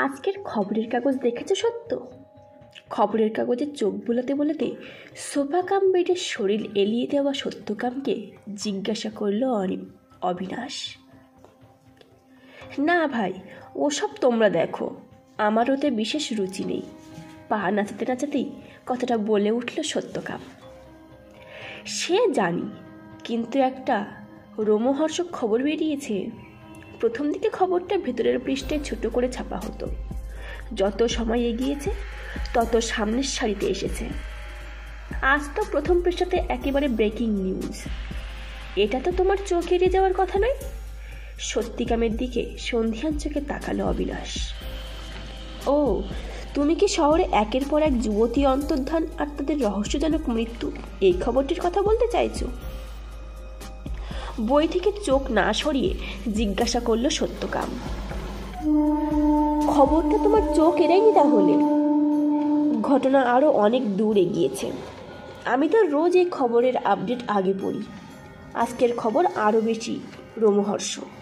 আজকের খবরের কাগজ দেখেছো সত্য? খবরের কাগজে চোখ বোলাতে বোলাতে সোফাকাম বেডের শরীর এলিয়ে দেওয়া সত্যকামকে জিজ্ঞাসা করল অবিনাশ। না ভাই, ওসব তোমরা দেখো, আমার ওতে বিশেষ রুচি নেই। পা নাচাতে নাচাতেই কথাটা বলে উঠল সত্যকাম। সে জানি, কিন্তু একটা রোমহর্ষক খবর বেরিয়েছে। প্রথম দিকে খবরটা ভেতরের পৃষ্ঠায় ছোট করে ছাপা হতো, যত সময় এগিয়েছে তত সামনের সারিতে এসেছে। আজ তো প্রথম পৃষ্ঠাতে একেবারে ব্রেকিং নিউজ। এটা তো তোমার চোখ এড়িয়ে যাওয়ার কথা নয়। সত্যিকামের দিকে সন্ধিয়ান চোখে তাকালো অবিনাশ। ও, তুমি কি শহরে একের পর এক যুবতী অন্তর্ধান আর তাদের রহস্যজনক মৃত্যু, এই খবরটির কথা বলতে চাইছো? বই থেকে চোখ না সরিয়ে জিজ্ঞাসা করলো সত্যকাম। খবরটা তোমার চোখ এড়ায়নি তাহলে? ঘটনা আরো অনেক দূর এগিয়েছে। আমি তো রোজ এই খবরের আপডেট আগে পড়ি। আজকের খবর আরো বেশি রোমহর্ষক।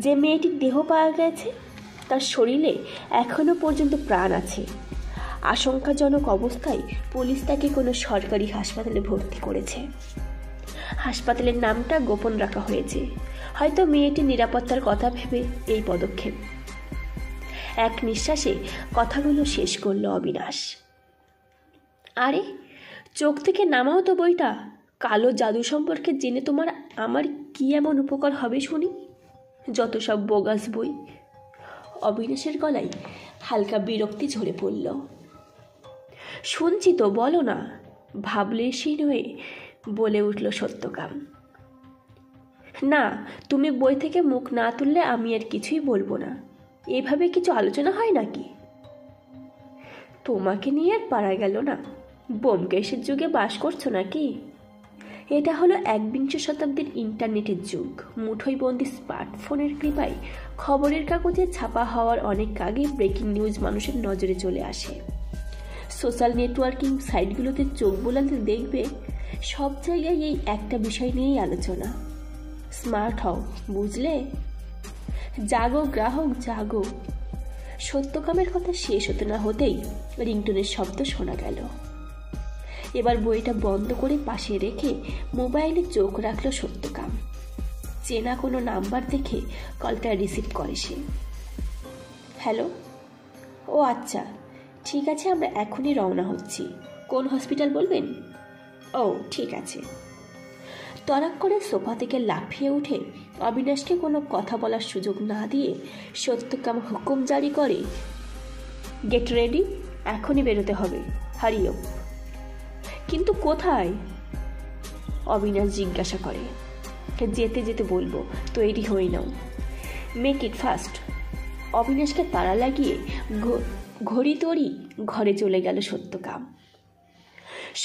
যে মেয়েটির দেহ পাওয়া গেছে তার শরীরে এখনো পর্যন্ত প্রাণ আছে। আশঙ্কাজনক অবস্থায় পুলিশ তাকে কোনো সরকারি হাসপাতালে ভর্তি করেছে। হাসপাতালের নামটা গোপন রাখা হয়েছে, হয়তো মেয়েটির নিরাপত্তার কথা ভেবে এই পদক্ষেপ। এক নিঃশ্বাসে কথাগুলো শেষ করলো অবিনাশ। আরে, চোখ থেকে নামাও তো বইটা। কালো জাদু সম্পর্কে জেনে আমার কি এমন উপকার হবে শুনি? যত সব বোগাস বই। অবিনাশের গলায় হালকা বিরক্তি ঝরে পড়ল। শুনছি তো, বলো না, ভাবলেশীন হয়ে বলে উঠল সত্যকাম। না, তুমি বই থেকে মুখ না তুললে আমি আর কিছুই বলবো না। এভাবে কিছু আলোচনা হয় নাকি? তোমাকে নিয়ে আর পারা গেল না। ব্যোমকেশের যুগে বাস করছো নাকি? এটা হলো ১বিংশ শতাব্দীর ইন্টারনেটের যুগ। মুঠোয় বন্দি স্মার্টফোনের কৃপায় খবরের কাগজে ছাপা হওয়ার অনেক আগে ব্রেকিং নিউজ মানুষের নজরে চলে আসে। সোশ্যাল নেটওয়ার্কিং সাইটগুলোতে চোখ বোলাতে দেখবে সব জায়গায় এই একটা বিষয় নিয়েই আলোচনা। স্মার্ট হও, বুঝলে? জাগো গ্রাহক, জাগো। সত্যকামের কথা শেষ হতে না হতেই রিংটোনের শব্দ শোনা গেল। এবার বইটা বন্ধ করে পাশে রেখে মোবাইলে চোখ রাখল সত্যকাম। চেনা কোনো নাম্বার দেখে কলটা রিসিভ করে সে। হ্যালো। ও আচ্ছা, ঠিক আছে, আমরা এখনই রওনা হচ্ছি। কোন হসপিটাল বলবেন? ও ঠিক আছে। তড়াক করে সোফা থেকে লাফিয়ে উঠে অবিনাশকে কোনো কথা বলার সুযোগ না দিয়ে সত্যকাম হুকুম জারি করে, গেট রেডি, এখনই বেরোতে হবে, হারিও। কিন্তু কোথায়? অবিনাশ জিজ্ঞাসা করে। যেতে যেতে বলবো, তৈরি হয়ে নাও, মেক ইট ফাস্ট। অবিনাশকে তাড়া লাগিয়ে ঘড়ি তড়ি ঘরে চলে গেল সত্যকাম।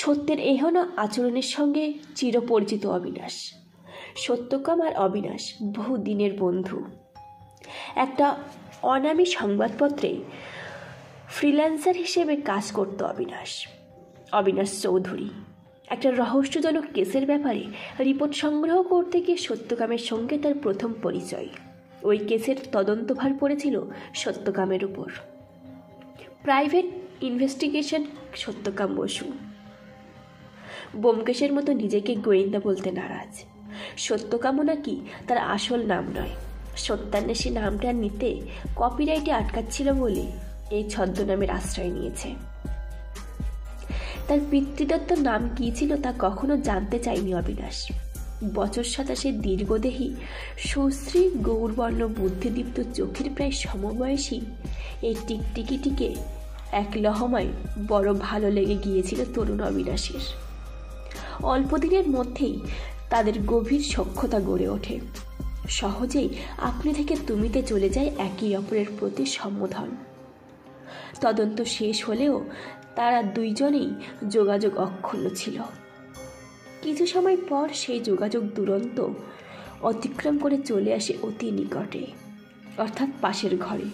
সত্যের এহেন আচরণের সঙ্গে চিরপরিচিত অবিনাশ। সত্যকাম আর অবিনাশ বহু দিনের বন্ধু। একটা অনামী সংবাদপত্রে ফ্রিল্যান্সার হিসেবে কাজ করত অবিনাশ চৌধুরী। একটা রহস্যজনক কেসের ব্যাপারে রিপোর্ট সংগ্রহ করতে গিয়ে সত্যকামের সঙ্গে তার প্রথম পরিচয়। ওই কেসের তদন্তভার পড়েছিল সত্যকামের উপর। Private investigation Satyakam Basu. ব্যোমকেশের মতো নিজেকে গোয়েন্দা বলতে নারাজ। সত্যকামও নাকি তার আসল নাম নয়। সত্যান্বেষী নামটা নিতে কপিরাইটে আটকাচ্ছিল বলে এই ছদ্মনামের আশ্রয় নিয়েছে। তার পিতৃদত্ত নাম কী ছিল তা কখনো জানতে চায়নি অবিনাশ। বছর ২৭ দীর্ঘদেহী সুশ্রী গৌরবর্ণ বুদ্ধিদীপ্ত চোখের প্রায় সমবয়সী এই টিকটিকিটিকে এক লহমায় বড় ভালো লেগে গিয়েছিল তরুণ অবিনাশের। অল্প দিনের মধ্যেই তাদের গভীর সখ্যতা গড়ে ওঠে। সহজেই আপনি থেকে তুমিতে চলে যায় একে অপরের প্রতি সম্বোধন। তদন্ত শেষ হলেও তারা দুইজনেই যোগাযোগ অক্ষুণ্ণ ছিল। কিছু সময় পর সেই যোগাযোগ দুরন্ত অতিক্রম করে চলে আসে অতি নিকটে, অর্থাৎ পাশের ঘরে।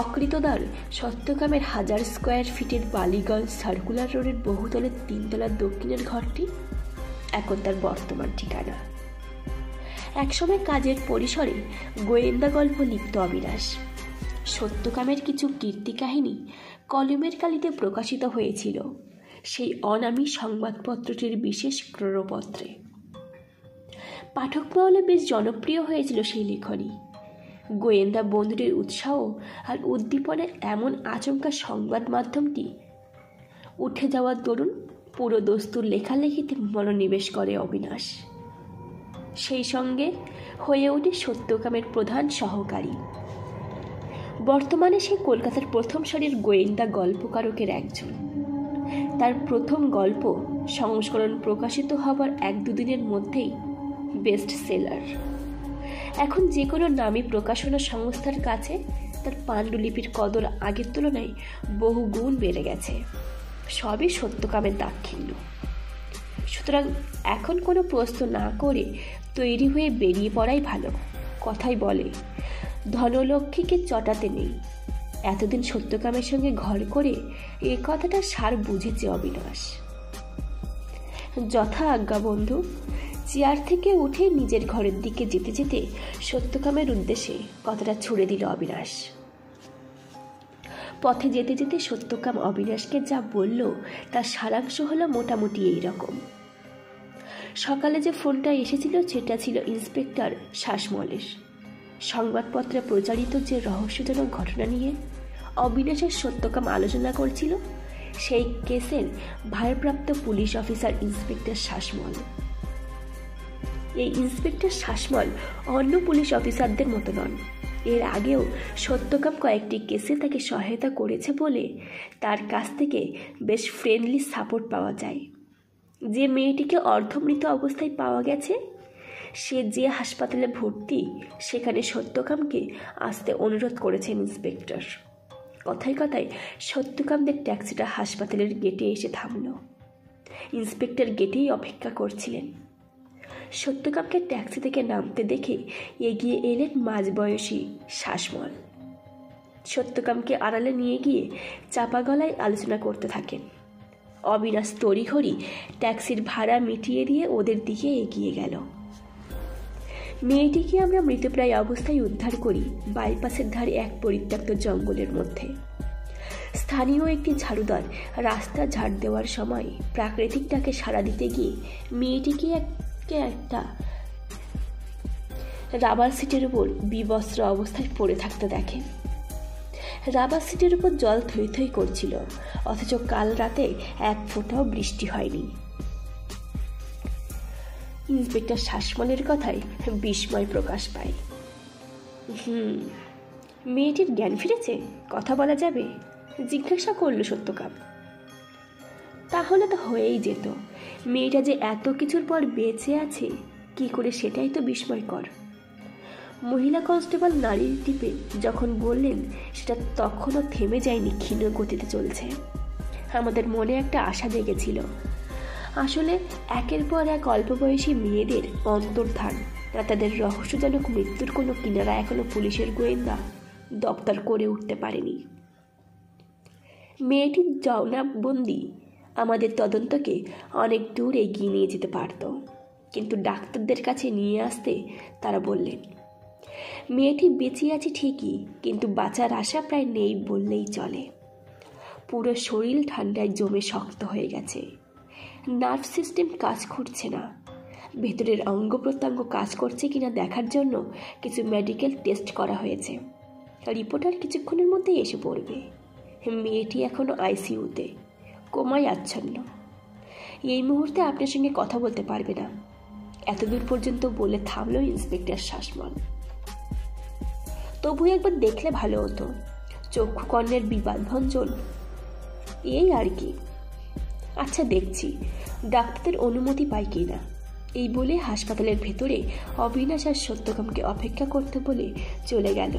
অকৃতদার সত্যকামের ১০০০ স্কোয়ার ফিটের বালিগঞ্জ সার্কুলার রোডের বহুতলের ৩ তলার দক্ষিণের ঘরটি এখন তার বর্তমান ঠিকানা। একসময় কাজের পরিসরে গোয়েন্দা গল্প লিখত অবিনাশ। সত্যকামের কিছু কীর্তি কাহিনী কলমের কালিতে প্রকাশিত হয়েছিল সেই অনামী সংবাদপত্রটির বিশেষ ক্রোড়পত্রে। পাঠক মহলে বেশ জনপ্রিয় হয়েছিল সেই লেখনী। গোয়েন্দা বন্ধুদের উৎসাহ আর উদ্দীপনার এমন আচমকা সংবাদ মাধ্যমটি উঠে যাওয়ার দরুন পুরো দস্তুর লেখালেখিতে মনোনিবেশ করে অবিনাশ। সেই সঙ্গে হয়ে ওঠে সত্যকামের প্রধান সহকারী। বর্তমানে সে কলকাতার প্রথম সারির গোয়েন্দা গল্পকারকের একজন। তার প্রথম গল্প সংস্করণ প্রকাশিত হবার 1-2 দিনের মধ্যেই বেস্ট সেলার। এখন যে কোনো নামী প্রকাশনা সংস্থার কাছে তার পাণ্ডুলিপির কদর আগের তুলনায় বহু গুণ বেড়ে গেছে। সবই সত্যকামের দাক্ষিণ্য। সুতরাং এখন কোনো প্রশ্ন না করে তৈরি হয়ে বেরিয়ে পড়াই ভালো। কথাই বলে, ধনলক্ষ্মীকে চটাতে নেই। এতদিন সত্যকামের সঙ্গে ঘর করে এ কথাটা সার বুঝেছে অবিনাশ। যথা আজ্ঞা বন্ধু। চেয়ার থেকে উঠে নিজের ঘরের দিকে যেতে যেতে সত্যকামের উদ্দেশ্যে কথাটা ছুড়ে দিল অবিনাশ। পথে যেতে যেতে সত্যকাম অবিনাশকে যা বলল তার সারাংশ হলো মোটামুটি এইরকম। সকালে যে ফোনটা এসেছিল সেটা ছিল ইন্সপেক্টর শাসমলের। সংবাদপত্রে প্রচারিত যে রহস্যজনক ঘটনা নিয়ে অবিনাশের সত্যকাম আলোচনা করছিল সেই কেসের ভারপ্রাপ্ত পুলিশ অফিসার ইন্সপেক্টর শাসমল। এই ইন্সপেক্টর শাসমল অন্য পুলিশ অফিসারদের মতো নন। এর আগেও সত্যকাম কয়েকটি কেসে তাকে সহায়তা করেছে বলে তার কাছ থেকে বেশ ফ্রেন্ডলি সাপোর্ট পাওয়া যায়। যে মেয়েটিকে অর্ধমৃত অবস্থায় পাওয়া গেছে সে যে হাসপাতালে ভর্তি সেখানে সত্যকামকে আসতে অনুরোধ করেছেন ইন্সপেক্টর। কথায় কথায় সত্যকামদের ট্যাক্সিটা হাসপাতালের গেটে এসে থামল। ইন্সপেক্টর গেটেই অপেক্ষা করছিলেন। সত্যকামকে ট্যাক্সি থেকে নামতে দেখে এগিয়ে এলেন মাঝবয়সী শাসমল। সত্যকামকে আড়ালে নিয়ে গিয়ে চাপা গলায় আলোচনা করতে থাকেন। অবিনাশ তড়িঘড়ি ট্যাক্সির ভাড়া মিটিয়ে দিয়ে ওদের দিকে এগিয়ে গেল। মেয়েটিকে আমরা মৃতপ্রায় অবস্থায় উদ্ধার করি বাইপাসের ধারে এক পরিত্যক্ত জঙ্গলের মধ্যে। স্থানীয় একটি ঝাড়ুদার রাস্তা ঝাড় দেওয়ার সময় প্রাকৃতিক ডাকে সাড়া দিতে গিয়ে মেয়েটিকে একটা রাবার সিটের উপর বিবস্ত্র অবস্থায় পড়ে থাকতে দেখে। রাবার সিটের উপর জল থই থই করছিল, অথচ কাল রাতে এক ফোঁটাও বৃষ্টি হয়নি। ইন্সপেক্টর শাসমলের কথায় বিস্ময় প্রকাশ পায়। মেয়েটির জ্ঞান ফিরেছে, কথা বলা যাবে? জিজ্ঞাসা করল সত্যকাম। তাহলে তো হয়েই যেত। মেয়েটা যে এত কিছুর পর বেঁচে আছে কি করে সেটাই তো বিস্ময়কর। মহিলা কনস্টেবল নারীর টিপে যখন বললেন সেটা তখনও থেমে যায়নি, ক্ষীণ গতিতে চলছে। আমাদের মনে একটা আশা জেগেছিল। আসলে একের পর এক অল্প বয়সী মেয়েদের অন্তর্ধান আর তাদের রহস্যজনক মৃত্যুর কোনো কিনারা এখনো পুলিশের গোয়েন্দা দপ্তর করে উঠতে পারেনি। মেয়েটির জবানবন্দি আমাদের তদন্তকে অনেক দূর এগিয়ে নিয়ে যেতে পারত, কিন্তু ডাক্তারদের কাছে নিয়ে আসতে তারা বললেন মেয়েটি বেঁচে আছে ঠিকই, কিন্তু বাঁচার আশা প্রায় নেই বললেই চলে। পুরো শরীর ঠান্ডায় জমে শক্ত হয়ে গেছে। নার্ভ সিস্টেম কাজ করছে না। ভেতরের অঙ্গ প্রত্যঙ্গ কাজ করছে কিনা দেখার জন্য কিছু মেডিকেল টেস্ট করা হয়েছে। রিপোর্ট আর কিছুক্ষণের মধ্যেই এসে পড়বে। মেয়েটি এখনও আইসিইউতে, কোমায় আচ্ছন্ন। এই মুহূর্তে আপনার সঙ্গে কথা বলতে পারবে না। এতদূর পর্যন্ত বলে থামল ইন্সপেক্টর শাসমল। তবু একবার দেখলে ভালো হতো। চক্ষুকর্ণের বিবাদভঞ্জন এই আর কি। আচ্ছা দেখছি ডাক্তারদের অনুমতি পাই কি না। এই বলে হাসপাতালের ভেতরে অবিনাশ আর সত্যকামকে অপেক্ষা করতে বলে চলে গেল।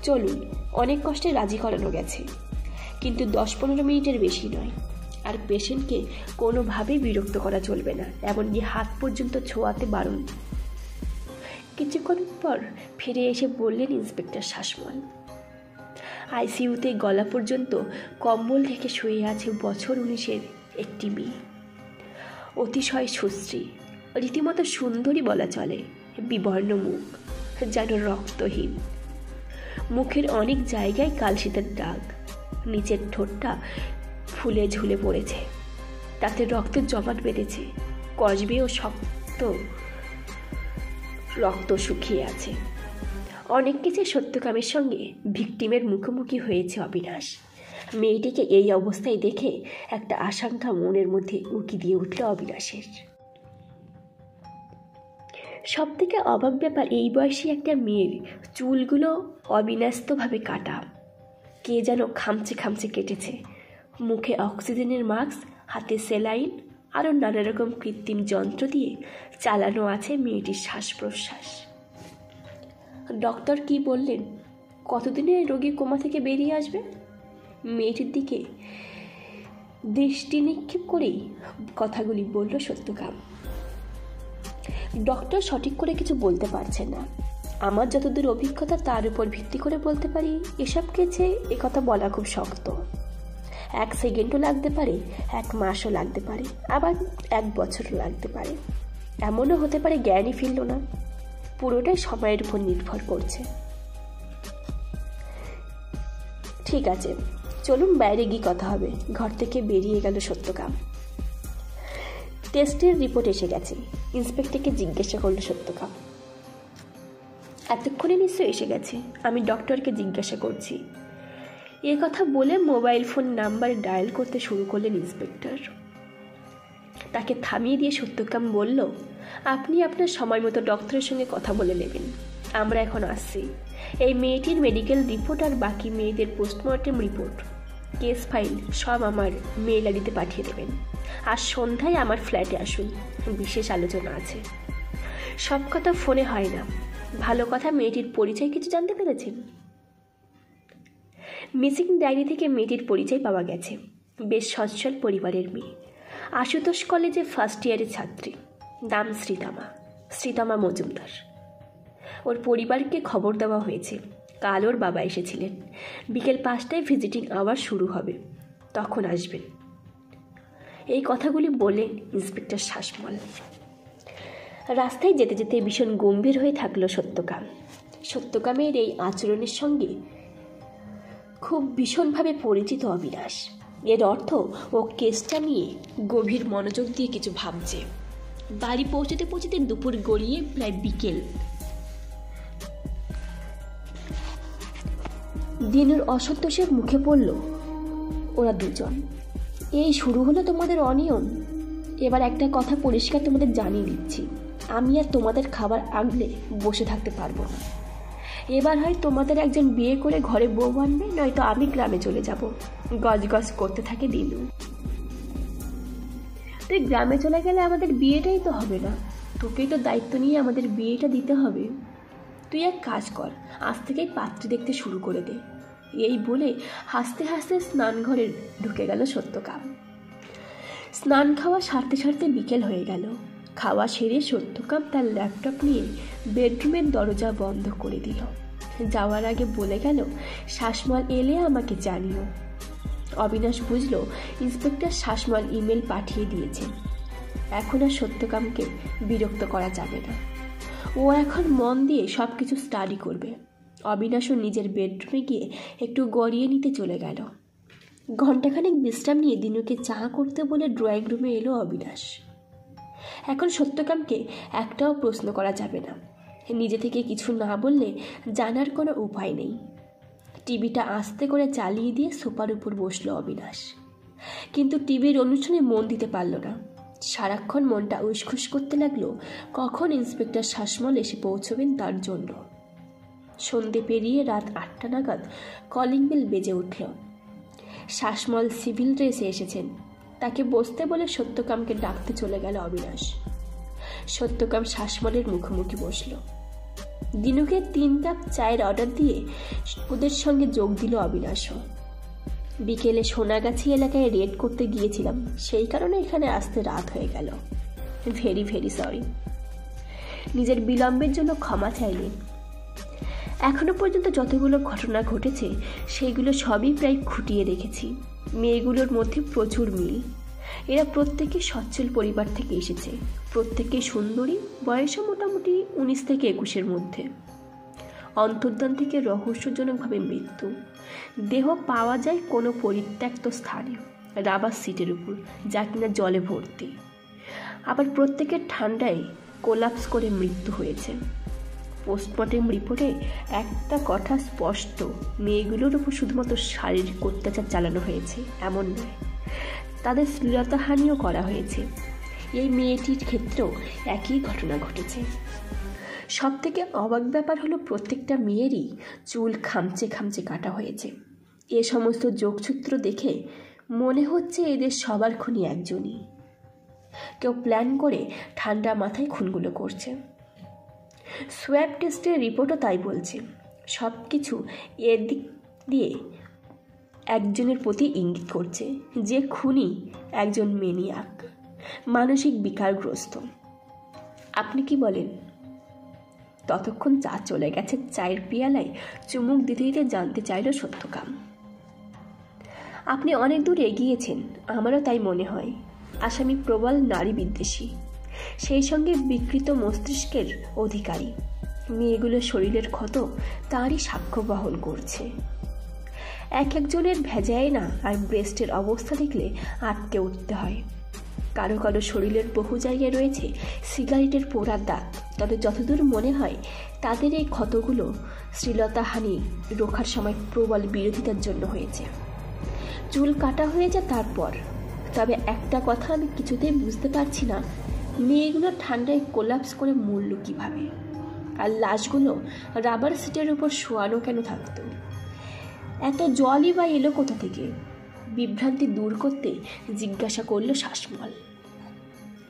চলুন, অনেক কষ্টে রাজি করানো গেছে, কিন্তু 10-15 মিনিটের বেশি নয়। আর পেশেন্টকে কোনোভাবেই বিরক্ত করা চলবে না, এমনকি হাত পর্যন্ত ছোঁয়াতে বারণ। কিছুক্ষণ পর ফিরে এসে বললেন ইন্সপেক্টর শাসমল, আইসিইউতে গলা পর্যন্ত কম্বল ঢেকে শুয়ে আছে বছর 19-এর একটি মেয়ে। অতিশয় সুশ্রী, রীতিমতো সুন্দরী বলা চলে। বিবর্ণ মুখ, যেন রক্তহীন। মুখের অনেক জায়গায় কালশিটের দাগ, নিচের ঠোঁটটা ফুলে ঝুলে পড়েছে, তাতে রক্তের জমাট বেঁধেছে, কসবে ও শক্ত রক্ত শুকিয়ে আছে। অনেক কিছু সত্যকামের সঙ্গে ভিকটিমের মুখোমুখি হয়েছে অবিনাশ। মেয়েটিকে এই অবস্থায় দেখে একটা আশঙ্কা মনের মধ্যে উকি দিয়ে উঠল অবিনাশের। সব থেকে অবাক ব্যাপার, এই বয়সী একটা মেয়ের চুলগুলো অবিন্যস্তভাবে কাটা, কে যেন খামচে খামচে কেটেছে। মুখে অক্সিজেনের মাস্ক, হাতে সেলাইন, আরও নানা রকম কৃত্রিম যন্ত্র দিয়ে চালানো আছে মেয়েটির শ্বাস প্রশ্বাস। ডক্টর কি বললেন? কতদিনে রোগী কোমা থেকে বেরিয়ে আসবে? মেয়েটির দিকে দৃষ্টি নিক্ষেপ করেই কথাগুলি বলল সত্যকাম। ডক্টর সঠিক করে কিছু বলতে পারছেন না। আমার যতদূর অভিজ্ঞতা তার উপর ভিত্তি করে বলতে পারি, এসব কেছে একথা বলা খুব শক্ত। 1 সেকেন্ডও লাগতে পারে, 1 মাসও লাগতে পারে, আবার 1 বছরও লাগতে পারে। এমনও হতে পারে জ্ঞানই ফিরল না। পুরোটাই সময়ের উপর নির্ভর করছে। ঠিক আছে, চলুন বাইরে গিয়ে কথা হবে। ঘর থেকে বেরিয়ে গেল সত্যকাম। টেস্টের রিপোর্ট এসে গেছে। ইন্সপেক্টরকে জিজ্ঞাসা করল সত্যকাম। এতক্ষণে নিশ্চয় এসে গেছে, আমি ডক্টরকে জিজ্ঞাসা করছি। এ কথা বলে মোবাইল ফোন নাম্বার ডায়াল করতে শুরু করলেন ইন্সপেক্টর। তাকে থামিয়ে দিয়ে সত্যকাম বলল, আপনি আপনার সময় মতো ডক্টরের সঙ্গে কথা বলে নেবেন। আমরা এখন আসছি। এই মেয়েটির মেডিকেল রিপোর্ট আর বাকি মেয়েদের পোস্টমর্টেম রিপোর্ট, কেস ফাইল সব আমার মেল আইডিতে পাঠিয়ে দেবেন। আর সন্ধ্যায় আমার ফ্ল্যাটে আসুন, বিশেষ আলোচনা আছে। সব কথা ফোনে হয় না। ভালো কথা, মেয়েটির পরিচয় কিছু জানতে পেরেছেন? মিসিং ডায়েরি থেকে মেয়েটির পরিচয় পাওয়া গেছে। বেশ সচ্ছল পরিবারের মেয়ে, আশুতোষ কলেজে ফার্স্ট ইয়ারের ছাত্রী। নাম শ্রীতমা মজুমদার। ওর পরিবারকে খবর দেওয়া হয়েছে। কাল ওর বাবা এসেছিলেন। বিকেল 5টায় ভিজিটিং আওয়ার শুরু হবে, তখন আসবেন। এই কথাগুলি বললেন ইন্সপেক্টর শাসমল। রাস্তায় যেতে যেতে ভীষণ গম্ভীর হয়ে থাকলো সত্যকাম। সত্যকামের এই আচরণের সঙ্গে খুব ভীষণভাবে পরিচিত অবিনাশ। এর অর্থ ও কেসটা নিয়ে গভীর মনোযোগ দিয়ে কিছু ভাবছে। বাড়ি পৌঁছতে পৌঁছতে দুপুর গড়িয়ে প্রায় বিকেল। দিনুর অসন্তোষের মুখে পড়ল ওরা দুজন। এই শুরু হলো তোমাদের অনিয়ম। এবার একটা কথা পরিষ্কার তোমাদের জানিয়ে দিচ্ছি, আমি আর তোমাদের খাবার আগলে বসে থাকতে পারবো না। এবার হয় তোমাদের একজন বিয়ে করে ঘরে বউ আনবে, নয়তো আমি গ্রামে চলে যাব। গজ করতে থাকে দিনু। তুই গ্রামে চলে গেলে আমাদের বিয়েটাই তো হবে না। তোকেই তো দায়িত্ব নিয়ে আমাদের বিয়েটা দিতে হবে। তুই এক কাজ কর, আজ থেকেই পাত্রী দেখতে শুরু করে দে। এই বলে হাসতে হাসতে স্নানঘরে ঢুকে গেল সত্যকাম। স্নান খাওয়া সারতে সারতে বিকেল হয়ে গেল। খাওয়া সেরে সত্যকাম তার ল্যাপটপ নিয়ে বেডরুমের দরজা বন্ধ করে দিল। যাওয়ার আগে বলে গেল, শাসমল এলে আমাকে জানিও। অবিনাশ বুঝল ইন্সপেক্টর শাসমল ইমেল পাঠিয়ে দিয়েছেন। এখন আর সত্যকামকে বিরক্ত করা যাবে না। ও এখন মন দিয়ে সব কিছু স্টাডি করবে। অবিনাশও নিজের বেডরুমে গিয়ে একটু গড়িয়ে নিতে চলে গেল। ঘণ্টাখানেক বিশ্রাম নিয়ে দিনুকে চা করতে বলে ড্রয়িং রুমে এলো অবিনাশ। এখন সত্যকামকে একটাও প্রশ্ন করা যাবে না। নিজে থেকে কিছু না বললে জানার কোনো উপায় নেই। টিভিটা আস্তে করে চালিয়ে দিয়ে সোফার উপর বসলো অবিনাশ। কিন্তু টিভির অনুষ্ঠানে মন দিতে পারল না। সারাক্ষণ মনটা উসখুস করতে লাগলো কখন ইন্সপেক্টর শাসমল এসে পৌঁছবেন তার জন্য। সন্ধে পেরিয়ে রাত 8টা নাগাদ কলিং বেল বেজে উঠল। শাসমল সিভিল ড্রেসে এসেছেন। তাকে বসতে বলে সত্যকামকে ডাকতে চলে গেল অবিনাশ। সত্যকাম শাসমলের মুখোমুখি বসল। দিনুকে 3 কাপ চায়ের অর্ডার দিয়ে ওদের সঙ্গে যোগ দিল অবিনাশও। বিকেলে সোনাগাছি এলাকায় রেড করতে গিয়েছিলাম, সেই কারণে এখানে আসতে রাত হয়ে গেল। Very very sorry. নিজের বিলম্বের জন্য ক্ষমা চাইলেন। এখনো পর্যন্ত যতগুলো ঘটনা ঘটেছে সেইগুলো সবই প্রায় খুঁটিয়ে রেখেছি। মেয়েগুলোর মধ্যে প্রচুর মিল। এরা প্রত্যেকে সচ্ছল পরিবার থেকে এসেছে, প্রত্যেকে সুন্দরী, বয়সও মোটামুটি 19 থেকে 21-এর মধ্যে। অন্তর্ধান থেকে রহস্যজনকভাবে মৃত্যু। দেহ পাওয়া যায় কোনো পরিত্যক্ত স্থানে, রাবার সিটের উপর, যা কিনা জলে ভর্তি। আবার প্রত্যেকের ঠান্ডায় কোলাপস করে মৃত্যু হয়েছে। পোস্টমর্টেম রিপোর্টে একটা কথা স্পষ্ট, মেয়েগুলোর উপর শুধুমাত্র শারীরিক অত্যাচার চালানো হয়েছে এমন নয়, তাদের শ্লীলতাহানিও করা হয়েছে। এই মেয়েটির ক্ষেত্রেও একই ঘটনা ঘটেছে। সব থেকে অবাক ব্যাপার হলো প্রত্যেকটা মেয়েরই চুল খামচে খামচে কাটা হয়েছে। এ সমস্ত যোগসূত্র দেখে মনে হচ্ছে এদের সবার খুনি একজনই। কেউ প্ল্যান করে ঠান্ডা মাথায় খুনগুলো করছে। সোয়াব টেস্টের রিপোর্টও তাই বলছে। সব কিছু এর দিক দিয়ে একজনের প্রতি ইঙ্গিত করছে, যে খুনি একজন মেনিয়াক, মানসিক বিকারগ্রস্ত। আপনি কি বলেন? ততক্ষণ চা চলে গেছে। চায়ের পিয়ালায় চুমুক দিতে দিতে জানতে চাইল সত্যকাম। আপনি অনেক দূর এগিয়েছেন, আমারও তাই মনে হয়। আসামি প্রবল নারী বিদ্বেষী, সেই সঙ্গে বিকৃত মস্তিষ্কের অধিকারী। মেয়েগুলোর শরীরের ক্ষত তারই সাক্ষ্য বহন করছে। এক একজনের ভেজাইনা আর ব্রেস্টের অবস্থা দেখলে আটকে উঠতে হয়। কারো কারো শরীরের বহু জায়গায় রয়েছে সিগারেটের পোড়ার দাগ। তবে যতদূর মনে হয় তাদের এই ক্ষতগুলো শ্লীলতাহানি রোখার সময় প্রবল বিরোধিতার জন্য হয়েছে। চুল কাটা হয়েছে তারপর। তবে একটা কথা আমি কিছুতেই বুঝতে পারছি না, মেয়েগুলো ঠান্ডায় কোলাপস করে মরল কীভাবে? আর লাশগুলো রাবার সিটের উপর শোয়ানো কেন থাকতো? এত জলই বা এলো কোথা থেকে? বিভ্রান্তি দূর করতে জিজ্ঞাসা করল শাসমল।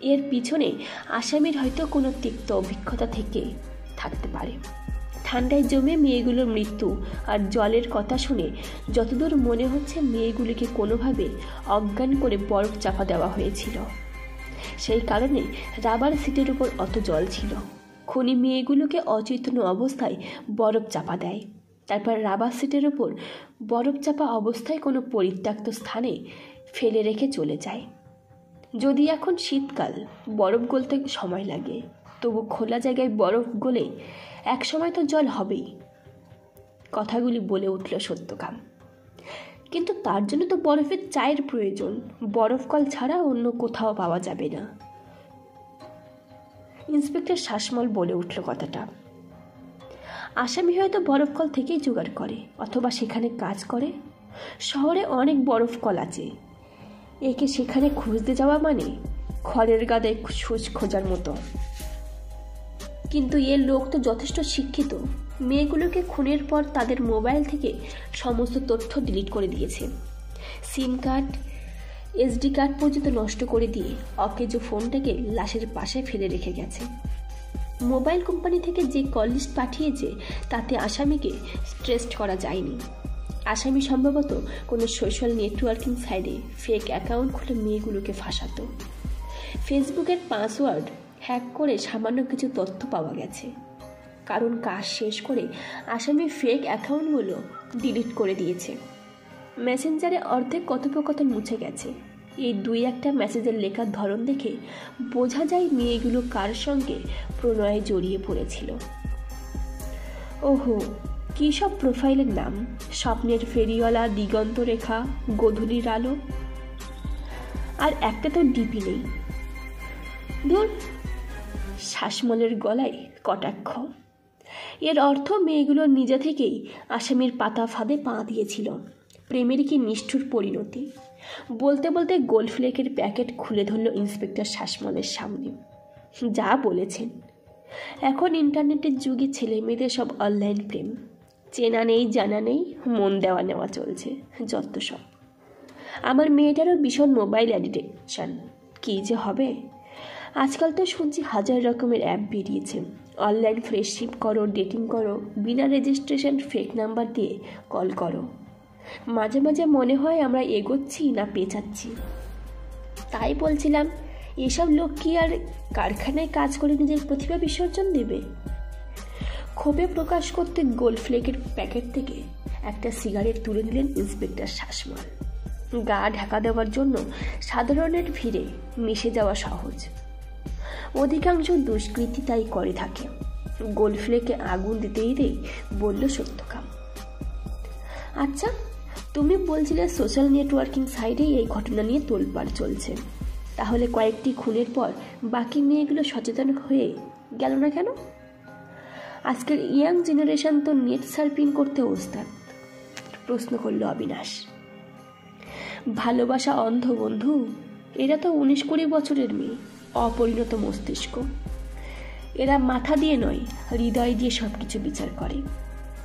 এর পিছনে আসামির হয়তো কোনো তিক্ত অভিজ্ঞতা থেকে থাকতে পারে। ঠান্ডায় জমে মেয়েগুলোর মৃত্যু আর জলের কথা শুনে যতদূর মনে হচ্ছে মেয়েগুলিকে কোনোভাবে অজ্ঞান করে বরফ চাপা দেওয়া হয়েছিল। সেই কারণে রাবার সিটের উপর অত জল ছিল। খুনি মেয়েগুলোকে অচেতন অবস্থায় বরফ চাপা দেয়, তারপর রাবার সিটের উপর বরফ চাপা অবস্থায় কোনো পরিত্যক্ত স্থানে ফেলে রেখে চলে যায়। যদি এখন শীতকাল, বরফ গলতে সময় লাগে, তবু খোলা জায়গায় বরফ গলে এক সময় তো জল হবেই। কথাগুলি বলে উঠল সত্যকাম। কিন্তু তার জন্য তো বরফের চায়ের প্রয়োজন। বরফ কল ছাড়া অন্য কোথাও পাওয়া যাবে না। ইন্সপেক্টর শাসমল বলে উঠল কথাটা। আসামি হয়তো বরফ কল থেকেই জোগাড় করে, অথবা সেখানে কাজ করে। শহরে অনেক বরফ কল আছে। একে সেখানে খুঁজতে যাওয়া মানে খড়ের গাদায় সুচ খোঁজার মতো। কিন্তু এর লোক তো যথেষ্ট শিক্ষিত। মেয়েগুলোকে খুনের পর তাদের মোবাইল থেকে সমস্ত তথ্য ডিলিট করে দিয়েছে। সিম কার্ড, এসডি কার্ড পর্যন্ত নষ্ট করে দিয়ে অকেজো ফোনটাকে লাশের পাশে ফেলে রেখে গেছে। মোবাইল কোম্পানি থেকে যে কল লিস্ট পাঠিয়েছে তাতে আসামিকে ট্রেস করা যায়নি। আসামি সম্ভবত কোনো সোশ্যাল নেটওয়ার্কিং সাইটে ফেক অ্যাকাউন্ট খুলে মেয়েগুলোকে ফাঁসাতো। ফেসবুকের পাসওয়ার্ড হ্যাক করে সামান্য কিছু তথ্য পাওয়া গেছে। কারণ কাজ শেষ করে আসামি ফেক অ্যাকাউন্টগুলো ডিলিট করে দিয়েছে। মেসেঞ্জারে অর্ধেক কথোপকথন মুছে গেছে। এই দুই একটা মেসেজের লেখার ধরন দেখে বোঝা যায় মেয়েগুলো কার সঙ্গে প্রণয়ে জড়িয়ে পড়েছিল। ওহো, কী সব প্রোফাইলের নাম! স্বপ্নের ফেরিওয়ালা, দিগন্ত রেখা, গোধূলির আলো, আর একটা তো ডিপি নেই। ধুর! শাসমলের গলায় কটাক্ষ। এর অর্থ মেয়েগুলো নিজে থেকেই আসামির পাতা ফাঁদে পা দিয়েছিল। প্রেমের কি নিষ্ঠুর পরিণতি! বলতে বলতে গোলফ্লেকের প্যাকেট খুলে ধরল ইন্সপেক্টর শাসমলের সামনে। যা বলেছেন, এখন ইন্টারনেটের যুগে ছেলে মেয়েদের সব অনলাইন প্রেম। চেনা নেই, জানা নেই, মন দেওয়া নেওয়া চলছে যত সব। আমার মেয়েটারও ভীষণ মোবাইল অ্যাডিকশান। কী যে হবে! আজকাল তো শুনছি হাজার রকমের অ্যাপ বেরিয়েছে। অনলাইন ফ্রেন্ডশিপ করো, ডেটিং করো, বিনা রেজিস্ট্রেশন ফেক নাম্বার দিয়ে কল করো। মাঝে মাঝে মনে হয় আমরা এগোচ্ছি না পেঁচাচ্ছি। তাই বলছিলাম, এসব লোক কি আর কারখানায় কাজ করে নিজের প্রতিভা বিসর্জন দেবে? ক্ষোভে প্রকাশ করতে গোলফ্লেকের প্যাকেট থেকে একটা সিগারেট তুলে দিলেন ইন্সপেক্টর শাসমল। গা ঢাকা দেওয়ার জন্য সাধারণের ভিড়ে মিশে যাওয়া সহজ। অধিকাংশ দুষ্কৃতী তাই করে থাকে। গোলফ্লেকে আগুন দিতেই বলল সত্যকাম। আচ্ছা, তুমি বলছিলে সোশ্যাল নেটওয়ার্কিং সাইটে এই ঘটনা নিয়ে তোলপাড় চলছে, তাহলে কয়েকটি খুনের পর বাকি মেয়েগুলো সচেতন হয়ে গেল না কেন? আজকের ইয়াং জেনারেশন তো নেট সার্ফিং করতে ওস্তাদ, প্রশ্ন করল অবিনাশ। ভালোবাসা অন্ধ বন্ধু, এরা তো 19-20 বছরের মেয়ে, অপরিণত মস্তিষ্ক। এরা মাথা দিয়ে নয়, হৃদয় দিয়ে সবকিছু বিচার করে।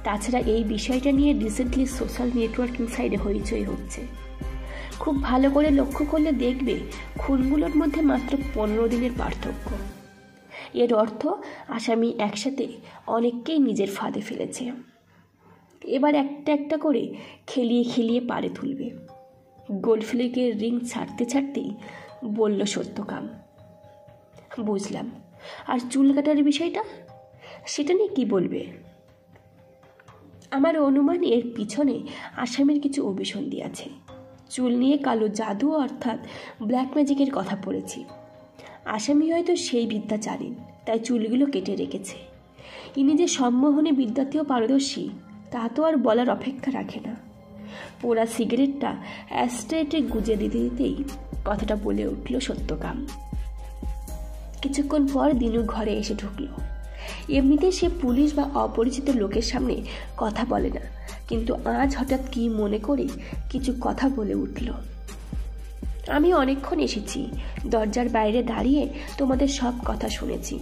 তাছাড়া এই বিষয়টা নিয়ে রিসেন্টলি সোশ্যাল নেটওয়ার্কিং সাইটে হইচই হচ্ছে। খুব ভালো করে লক্ষ্য করলে দেখবে খুনগুলোর মধ্যে মাত্র 15 দিনের পার্থক্য। এর অর্থ আসামি একসাথে অনেককেই নিজের ফাঁদে ফেলেছে। এবার একটা একটা করে খেলিয়ে পারে তুলবে। গোলফ্লেকের রিং ছাড়তেই বলল সত্যকাম। বুঝলাম, আর চুল কাটার বিষয়টা, সেটা নিয়ে কি বলবে? আমার অনুমান এর পিছনে আসামির কিছু অভিসন্ধি আছে। চুল নিয়ে কালো জাদু অর্থাৎ ব্ল্যাক ম্যাজিকের কথা পড়েছি। আসামি হয়তো সেই বিদ্যা জানেন, তাই চুলগুলো কেটে রেখেছে। ইনি যে সম্মোহনী বিদ্যাতেও পারদর্শী তা তো আর বলার অপেক্ষা রাখে না। পোড়া সিগারেটটা অ্যাস্ট্রেটে গুজে দিতেই কথাটা বলে উঠল সত্যকাম। কিছুক্ষণ পর দিনু ঘরে এসে ঢুকল। এমনিতে সে পুলিশ বা অপরিচিত লোকের সামনে কথা বলে না, কিন্তু আজ হঠাৎ কি মনে করে কিছু কথা বলে উঠল। আমি অনেকক্ষণ এসেছি, দরজার বাইরে দাঁড়িয়ে তোমাদের সব কথা শুনেছি।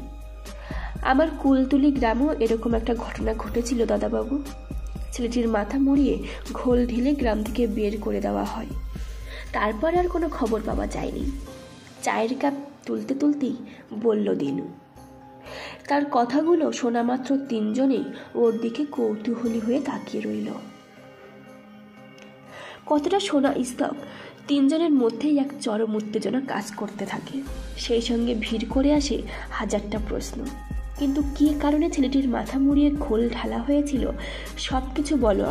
আমার কুলতুলি গ্রামেও এরকম একটা ঘটনা ঘটেছিল দাদাবাবু। ছেলেটির মাথা মুড়িয়ে ঘোল ঢেলে গ্রাম থেকে বের করে দেওয়া হয়। তারপর আর কোনো খবর পাওয়া যায়নি। চায়ের কাপ তুলতেই বলল দিনু। তার কথাগুলো শোনা মাত্র তিনজনেই ওর দিকে কৌতূহলী হয়ে তাকিয়ে রইল। কতটা শোনা স্তক, তিনজনের মধ্যেই এক চরম উত্তেজনা কাজ করতে থাকে। সেই সঙ্গে ভিড় করে আসে হাজারটা প্রশ্ন। কিন্তু কী কারণে ছেলেটির মাথা মুড়িয়ে ঘোল ঢালা হয়েছিল সব কিছু বলো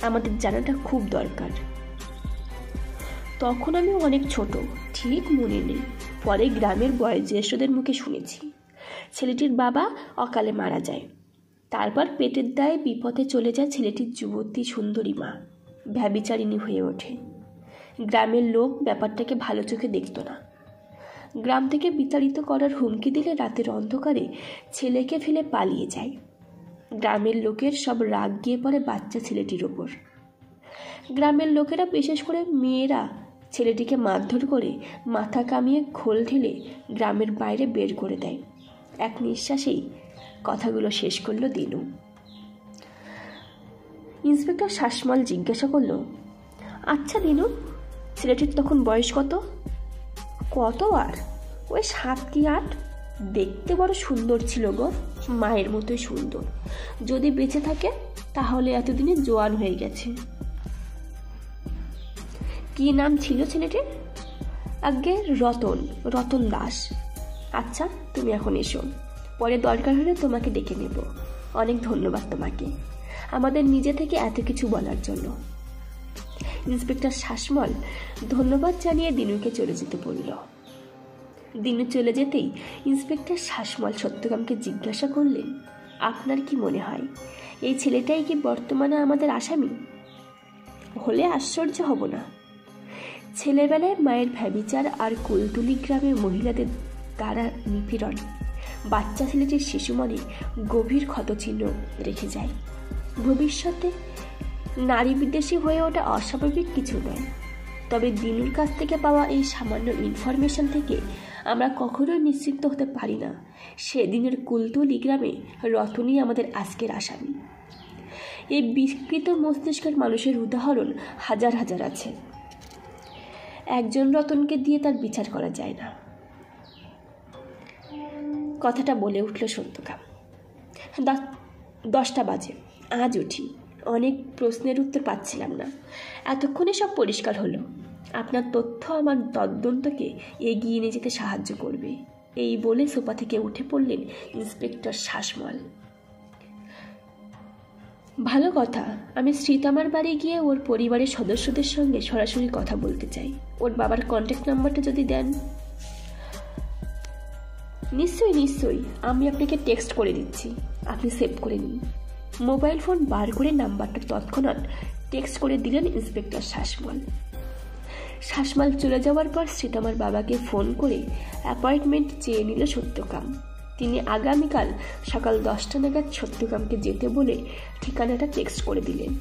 আমাদের জানাটা খুব দরকার। তখন আমি অনেক ছোট, ঠিক মনে নেই। পরে গ্রামের বয়োজ্যেষ্ঠদের মুখে শুনেছি ছেলেটির বাবা অকালে মারা যায়। তারপর পেটের দায়ে বিপথে চলে যায় ছেলেটির যুবতী সুন্দরী মা, ব্যভিচারিণী হয়ে ওঠে। গ্রামের লোক ব্যাপারটাকে ভালো চোখে দেখত না। গ্রাম থেকে বিতাড়িত করার হুমকি দিলে রাতের অন্ধকারে ছেলেকে ফেলে পালিয়ে যায়। গ্রামের লোকের সব রাগ গিয়ে পড়ে বাচ্চা ছেলেটির ওপর। গ্রামের লোকেরা, বিশেষ করে মেয়েরা, ছেলেটিকে মারধর করে মাথা কামিয়ে খোল ঢেলে গ্রামের বাইরে বের করে দেয়। এক নিঃশ্বাসেই কথাগুলো শেষ করল দিনু। ইন্সপেক্টর শাসমল জিজ্ঞাসা করল, আচ্ছা দিনু, ছেলেটির তখন বয়স কত? কত আর ওই 7 কি 8। দেখতে বড় সুন্দর ছিল গো, মায়ের মতোই সুন্দর। যদি বেঁচে থাকে তাহলে এতদিনে জোয়ান হয়ে গেছে। কি নাম ছিল ছেলেটির? আগে রতন দাস। আচ্ছা, তুমি এখন এসো, পরে দরকার হলে তোমাকে ডেকে নেব। অনেক ধন্যবাদ তোমাকে আমাদের নিজে থেকে এত কিছু বলার জন্য। ইন্সপেক্টর শাসমল ধন্যবাদ জানিয়ে দিনুকে চলে যেতে বলল। দিনু চলে যেতেই ইন্সপেক্টর শাসমল সত্যকামকে জিজ্ঞাসা করলেন, আপনার কি মনে হয় এই ছেলেটাই কি বর্তমানে আমাদের আসামি? হলে আশ্চর্য হব না। ছেলেবেলায় মায়ের ব্যভিচার আর কুলতুলি গ্রামের মহিলাদের দ্বারা নিপীড়ন বাচ্চা ছেলেটির শিশু মনে গভীর ক্ষতচিহ্ন রেখে যায়। ভবিষ্যতে নারী বিদ্বেষী হয়ে ওঠা অস্বাভাবিক কিছু নয়। তবে দিনুর কাছ থেকে পাওয়া এই সামান্য ইনফরমেশন থেকে আমরা কখনোই নিশ্চিন্ত হতে পারি না সেদিনের কুলতুলি গ্রামে রতনই আমাদের আজকের আসামি। এই বিকৃত মস্তিষ্কের মানুষের উদাহরণ হাজার হাজার আছে। একজন রতনকে দিয়ে তার বিচার করা যায় না। কথাটা বলে উঠল সত্যকাম। 10টা বাজে, আজ উঠি। অনেক প্রশ্নের উত্তর পাচ্ছিলাম না, এতক্ষণে সব পরিষ্কার হলো। আপনার তথ্য আমার তদন্তকে এগিয়ে নিয়ে যেতে সাহায্য করবে, এই বলে সোফা থেকে উঠে পড়লেন ইন্সপেক্টর শাসমল। ভালো কথা, আমি শ্রীতমার বাড়ি গিয়ে ওর পরিবারের সদস্যদের সঙ্গে সরাসরি কথা বলতে চাই। ওর বাবার কন্ট্যাক্ট নাম্বারটা যদি দেন। নিশ্চয়ই নিশ্চয়ই, আমি আপনাকে টেক্সট করে দিচ্ছি, আপনি সেভ করে নিন। মোবাইল ফোন বার করে নাম্বারটা তৎক্ষণাৎ টেক্সট করে দিলেন ইন্সপেক্টর শাসমল। শাসমল চলে যাওয়ার পর শ্রীতমার বাবাকে ফোন করে অ্যাপয়েন্টমেন্ট চেয়ে নিল সত্যকাম। তিনি আগামীকাল সকাল 10টা নাগাদ সত্যকামকে যেতে বলে ঠিকানাটা টেক্সট করে দিলেন।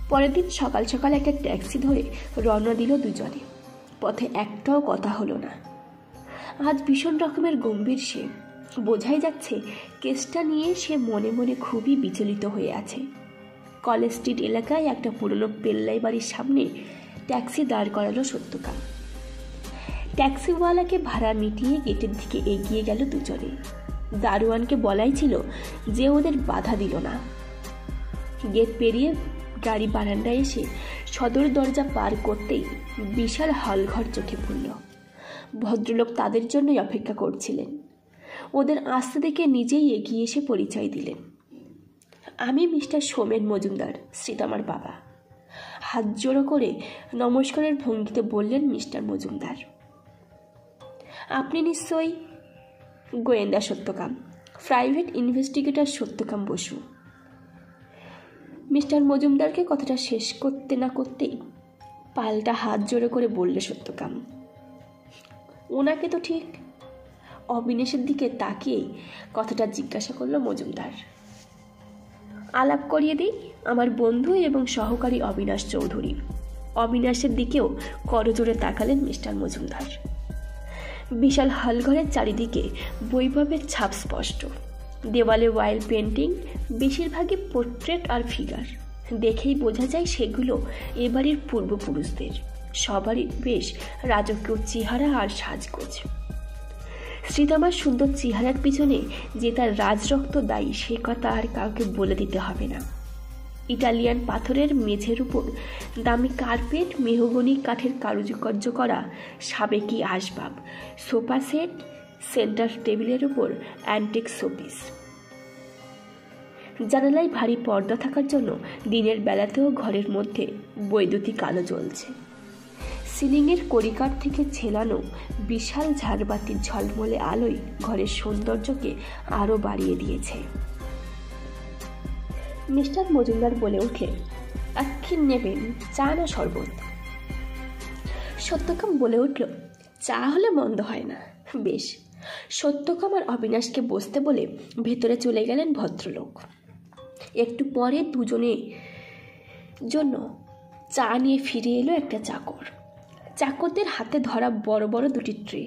পরের দিন সকাল সকাল একটা ট্যাক্সি ধরে রওনা দিল দুজনে। পথে একটাও কথা হলো না। আজ ভীষণ রকমের গম্ভীর সে। বোঝাই যাচ্ছে কেসটা নিয়ে সে মনে মনে খুবই বিচলিত হয়ে আছে। কলেজ স্ট্রিট এলাকায় একটা পুরনো পেল্লাই বাড়ির সামনে ট্যাক্সি দাঁড় করালো সত্যকাম। ট্যাক্সিওয়ালাকে ভাড়া মিটিয়ে গেটের দিকে এগিয়ে গেল দুজনে। দারোয়ানকে বলাই ছিল যে ওদের বাধা দিল না। গেট পেরিয়ে গাড়ি বারান্দায় এসে সদর দরজা পার করতেই বিশাল হলঘর চোখে পড়ল। ভদ্রলোক তাদের জন্যই অপেক্ষা করছিলেন। ওদের আসতে দেখে নিজেই এগিয়ে এসে পরিচয় দিলেন। আমি মিস্টার সোমেন মজুমদার, শ্রীতমার বাবা। হাত জোড়ো করে নমস্কারের ভঙ্গিতে বললেন মিস্টার মজুমদার। আপনি নিশ্চয়ই গোয়েন্দা Satyakam, private investigator Satyakam Basu. Mister মজুমদারকে কথাটা শেষ করতে না করতেই পাল্টা হাত জোড়ো করে বললে সত্যকাম। ওনাকে তো ঠিক। অবিনাশের দিকে তাকিয়েই কথাটা জিজ্ঞাসা করল মজুমদার। আলাপ করিয়ে দিই, আমার বন্ধু এবং সহকারী অবিনাশ চৌধুরী। অবিনাশের দিকেও করজোড়ে তাকালেন মিস্টার মজুমদার। বিশাল হলঘরের চারিদিকে বৈভবের ছাপ স্পষ্ট। দেওয়ালে ওয়াইল পেন্টিং, বেশিরভাগই পোর্ট্রেট আর ফিগার। দেখেই বোঝা যায় সেগুলো এ বাড়ির পূর্বপুরুষদের। সবারই বেশ রাজকীয় চেহারা আর সাজগোজ। শ্রীতমার সুন্দর চেহারার পিছনে যে তার রাজরক্ত দায়ী সে কথা আর কাউকে বলে দিতে হবে না। ইটালিয়ান পাথরের মেঝের উপর দামি কার্পেট, মেহগনি কাঠের কারুকার্য করা সাবেকি আসবাব, সোফা সেট, সেন্টার টেবিলের উপর অ্যান্টিক শোপিস। জানালায় ভারী পর্দা থাকার জন্য দিনের বেলাতেও ঘরের মধ্যে বৈদ্যুতিক আলো জ্বলছে। সিলিংয়ের কড়িকাঠ থেকে ছেলানো বিশাল ঝাড়বাতির ঝলমলে আলোয় ঘরের সৌন্দর্যকে আরও বাড়িয়ে দিয়েছে। মিস্টার মজুমদার বলে উঠলেন, কি নেবেন, চা না শরবত? সত্যকাম বলে উঠল, চা হলে মন্দ হয় না। বেশ। সত্যকাম আর অবিনাশকে বসতে বলে ভেতরে চলে গেলেন ভদ্রলোক। একটু পরে দুজনে জন্য চা নিয়ে ফিরে এলো একটা চাকর। চাকরদের হাতে ধরা বড় বড় দুটি ট্রে,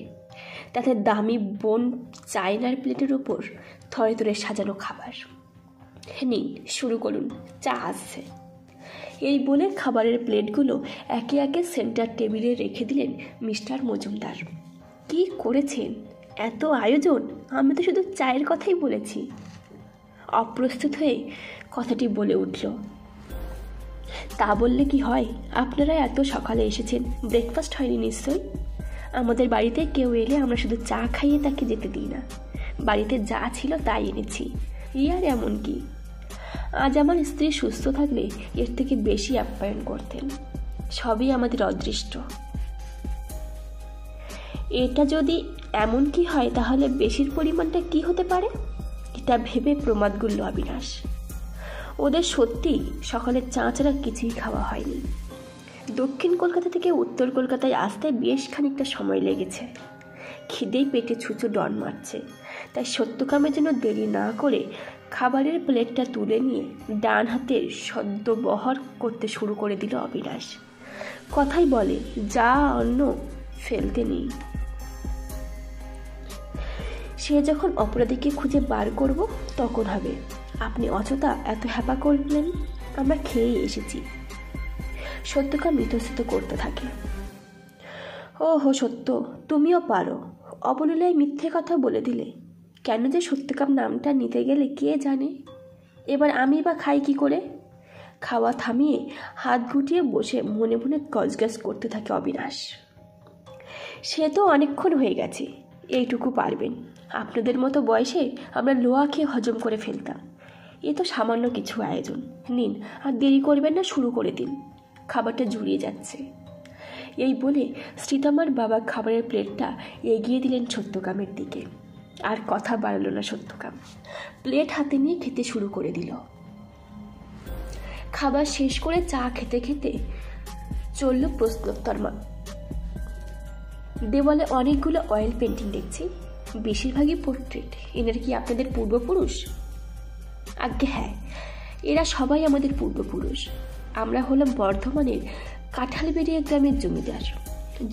তাতে দামি বোন চায়নার প্লেটের উপর থরে থরে সাজানো খাবার। নিন, শুরু করুন, চা আসছে। এই বলে খাবারের প্লেটগুলো একে একে সেন্টার টেবিলে রেখে দিলেন মিস্টার মজুমদার। কি করেছেন, এত আয়োজন! আমি তো শুধু চায়ের কথাই বলেছি। অপ্রস্তুত হয়ে কথাটি বলে উঠল। তা বললে কি হয়, আপনারা এত সকালে এসেছেন, ব্রেকফাস্ট হয়নি নিশ্চয়ই। আমাদের বাড়িতে কেউ এলে আমরা শুধু চা খাইয়ে তাকে যেতে দিই না। বাড়িতে যা ছিল তাই এনেছি। আর এমন কি, আজ আমার স্ত্রী সুস্থ থাকলে এর থেকে বেশি আপ্যায়ন করতেন। সবই আমাদের অদৃষ্ট। এটা যদি এমন কি হয় তাহলে বেশির পরিমাণটা কি হতে পারে, এটা ভেবে প্রমাদ গুলল অবিনাশ। ওদের সত্যি সকালে চা ছাড়া কিছুই খাওয়া হয়নি। দক্ষিণ কলকাতা থেকে উত্তর কলকাতায় আসতে বেশ খানিকটা সময় লেগেছে। খিদেই পেটে ছুঁচো ডন মারছে, তাই সত্যকামের জন্য দেরি না করে খাবারের প্লেটটা তুলে নিয়ে ডান হাতে সদ্য বহর করতে শুরু করে দিল অবিনাশ। কথাই বলে, যা অন্ন ফেলতে নেই। সে যখন অপরাধীকে খুঁজে বার করব তখন হবে। আপনি অযথা এত হ্যাপা করলেন, আমরা খেয়েই এসেছি। সত্যকাম মিতস্থিত করতে থাকে। ও হো সত্য, তুমিও পারো। অবলীলায় মিথ্যে কথা বলে দিলে। কেন যে সত্যকাম নামটা নিতে গেলে কে জানে। এবার আমি বা খাই কি করে? খাওয়া থামিয়ে হাত গুটিয়ে বসে মনে মনে গজগজ করতে থাকে অবিনাশ। সে তো অনেকক্ষণ হয়ে গেছে, এইটুকু পারবেন। আপনাদের মতো বয়সে আমরা লোহা খেয়ে হজম করে ফেলতাম। এ তো সামান্য কিছু আয়োজন। নিন, আর দেরি করবেন না, শুরু করে দিন। খাবারটা জুড়িয়ে যাচ্ছে। এই বলে শ্রীতমার বাবা খাবারের প্লেটটা এগিয়ে দিলেন সত্যকামের দিকে। আর কথা বাড়ল না সত্যকাম, প্লেট হাতে নিয়ে খেতে শুরু করে দিল। খাবার শেষ করে চা খেতে খেতে চলল প্রশ্নোত্তর। দেওয়ালে অনেকগুলো অয়েল পেন্টিং দেখছি, বেশিরভাগই পোর্ট্রেট। এনারা কি আপনাদের পূর্বপুরুষ? আজ্ঞে হ্যাঁ, এরা সবাই আমাদের পূর্বপুরুষ। আমরা হলাম বর্ধমানের কাঁঠালবেড়িয়া গ্রামের জমিদার,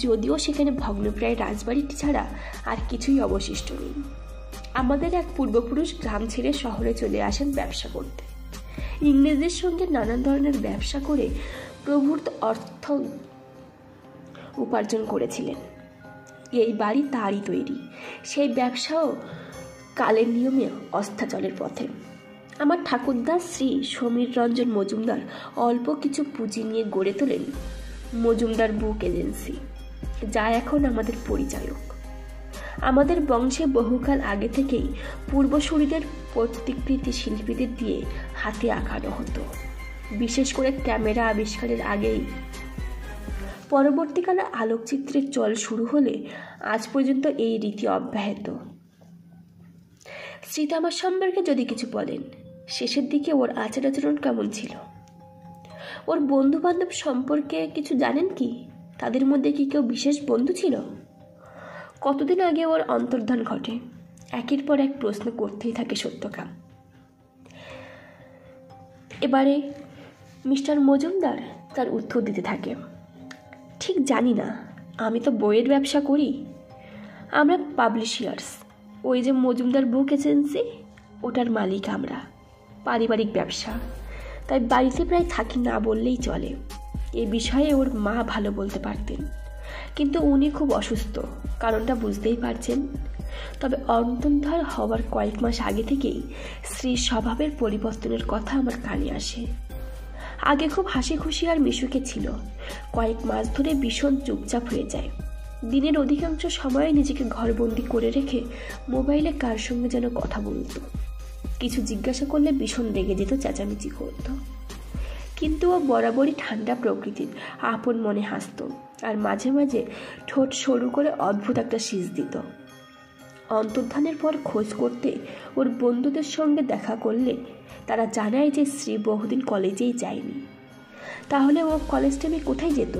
যদিও সেখানে ভগ্নপ্রায় রাজবাড়িটি ছাড়া আর কিছুই অবশিষ্ট নেই। আমাদের এক পূর্বপুরুষ গ্রাম ছেড়ে শহরে চলে আসেন ব্যবসা করতে। ইংরেজদের সঙ্গে নানান ধরনের ব্যবসা করে প্রভূত অর্থ উপার্জন করেছিলেন। এই বাড়ি তারই তৈরি। সেই ব্যবসাও কালের নিয়মে অস্তাচলের পথে। আমার ঠাকুরদা শ্রী সমীর রঞ্জন মজুমদার অল্প কিছু পুঁজি নিয়ে গড়ে তোলেন মজুমদার বুক এজেন্সি, যা এখন আমাদের পরিচায়ক। আমাদের বংশে বহুকাল আগে থেকেই পূর্বসূরীদের প্রতিকৃতি শিল্পীদের দিয়ে হাতে আঁকানো হতো, বিশেষ করে ক্যামেরা আবিষ্কারের আগেই। পরবর্তীকালে আলোকচিত্রের চল শুরু হলে আজ পর্যন্ত এই রীতি অব্যাহত। শ্রীতমার সম্পর্কে যদি কিছু বলেন, শেষের দিকে ওর আচার আচরণ কেমন ছিল? ওর বন্ধু বান্ধব সম্পর্কে কিছু জানেন কি? তাদের মধ্যে কি কেউ বিশেষ বন্ধু ছিল? কতদিন আগে ওর অন্তর্ধান ঘটে? একের পর এক প্রশ্ন করতেই থাকে সত্যকাম। এবারে মিস্টার মজুমদার তার উত্তর দিতে থাকে, ঠিক জানি না, আমি তো বইয়ের ব্যবসা করি। আমরা পাবলিশার্স, ওই যে মজুমদার বুক এজেন্সি, ওটার মালিক আমরা। পারিবারিক ব্যবসা, তাই বাড়িতে প্রায় থাকি না বললেই চলে। এ বিষয়ে ওর মা ভালো বলতে পারতেন, কিন্তু উনি খুব অসুস্থ, কারণটা বুঝতেই পারছেন। তবে অন্তর্ধান হওয়ার কয়েক মাস আগে থেকেই স্ত্রীর স্বভাবের পরিবর্তনের কথা আমার কানে আসে। আগে খুব হাসি খুশি আর মিশুকে ছিল, কয়েক মাস ধরে ভীষণ চুপচাপ হয়ে যায়। দিনের অধিকাংশ সময় নিজেকে ঘরবন্দি করে রেখে মোবাইলে কার সঙ্গে যেন কথা বলতো। কিছু জিজ্ঞাসা করলে ভীষণ রেগে যেত, চেঁচামেচি করত। কিন্তু ও বরাবরই ঠান্ডা প্রকৃতির, আপন মনে হাসত আর মাঝে মাঝে ঠোঁট সরু করে অদ্ভুত একটা শীষ দিত। অন্তর্ধানের পর খোঁজ করতে ওর বন্ধুদের সঙ্গে দেখা করলে তারা জানায় যে শ্রী বহুদিন কলেজেই যায়নি। তাহলে ও কলেজ টাইমে কোথায় যেত?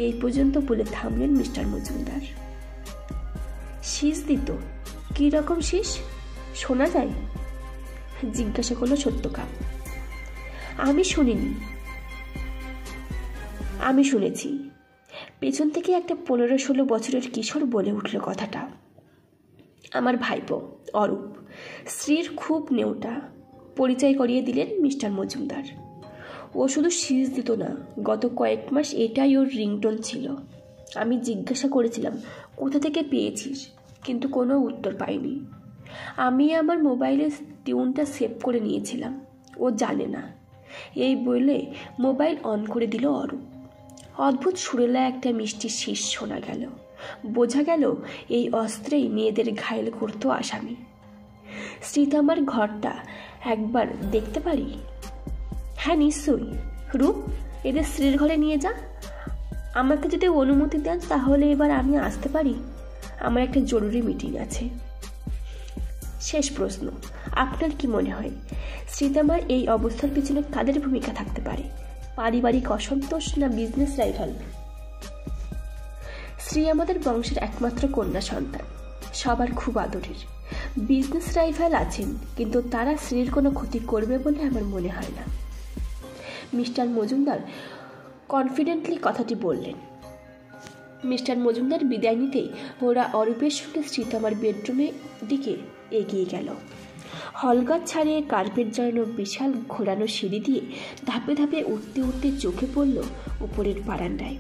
এই পর্যন্ত বলে থামলেন মিস্টার মজুমদার। শীষ দিত? কী রকম শীষ শোনা যায়? জিজ্ঞাসা করলো সত্যকাম। আমি শুনিনি। আমি শুনেছি। পেছন থেকে একটা 15-16 বছরের কিশোর বলে উঠল কথাটা। আমার ভাইপো অরূপ, স্ত্রীর খুব নেওটা, পরিচয় করিয়ে দিলেন মিস্টার মজুমদার। ও শুধু শীষ দিত না, গত কয়েক মাস এটাই ওর রিংটোন ছিল। আমি জিজ্ঞাসা করেছিলাম কোথা থেকে পেয়েছিস, কিন্তু কোনো উত্তর পাইনি। আমি আমার মোবাইলে টিউনটা সেভ করে নিয়েছিলাম, ও জানে না। এই বলে মোবাইল অন করে দিল অরূপ। অদ্ভুত সুরেলা একটা মিষ্টি শীষ শোনা গেল। বোঝা গেল এই অস্ত্রেই মেয়েদের ঘায়েল করত আসামি। শ্রীতমার ঘরটা একবার দেখতে পারি? হ্যাঁ নিশ্চয়ই। রূপ, এদের স্ত্রীর ঘরে নিয়ে যা। আমাকে যদি অনুমতি দেন তাহলে এবার আমি আসতে পারি? আমার একটা জরুরি মিটিং আছে। শেষ প্রশ্ন, আপনার কি মনে হয় শ্রীতমার এই অবস্থার পিছনে কাদের ভূমিকা থাকতে পারে? পারিবারিক অসন্তোষ না বিজনেস রাইভাল? শ্রী আমাদের বংশের একমাত্র কন্যা সন্তান, সবার খুব আদরের। বিজনেস রাইভাল আছেন, কিন্তু তারা শ্রীর কোনো ক্ষতি করবে বলে আমার মনে হয় না। মিস্টার মজুমদার কনফিডেন্টলি কথাটি বললেন। মিস্টার মজুমদার বিদায় নিতেই ওরা অরূপের সঙ্গে শ্রীতমার বেডরুমের দিকে এগিয়ে গেল। হলঘর ছাড়িয়ে কার্পেট জড়ানো বিশাল ঘোরানো সিঁড়ি দিয়ে ধাপে ধাপে উঠতে উঠতে চোখে পড়ল উপরের বারান্দায়।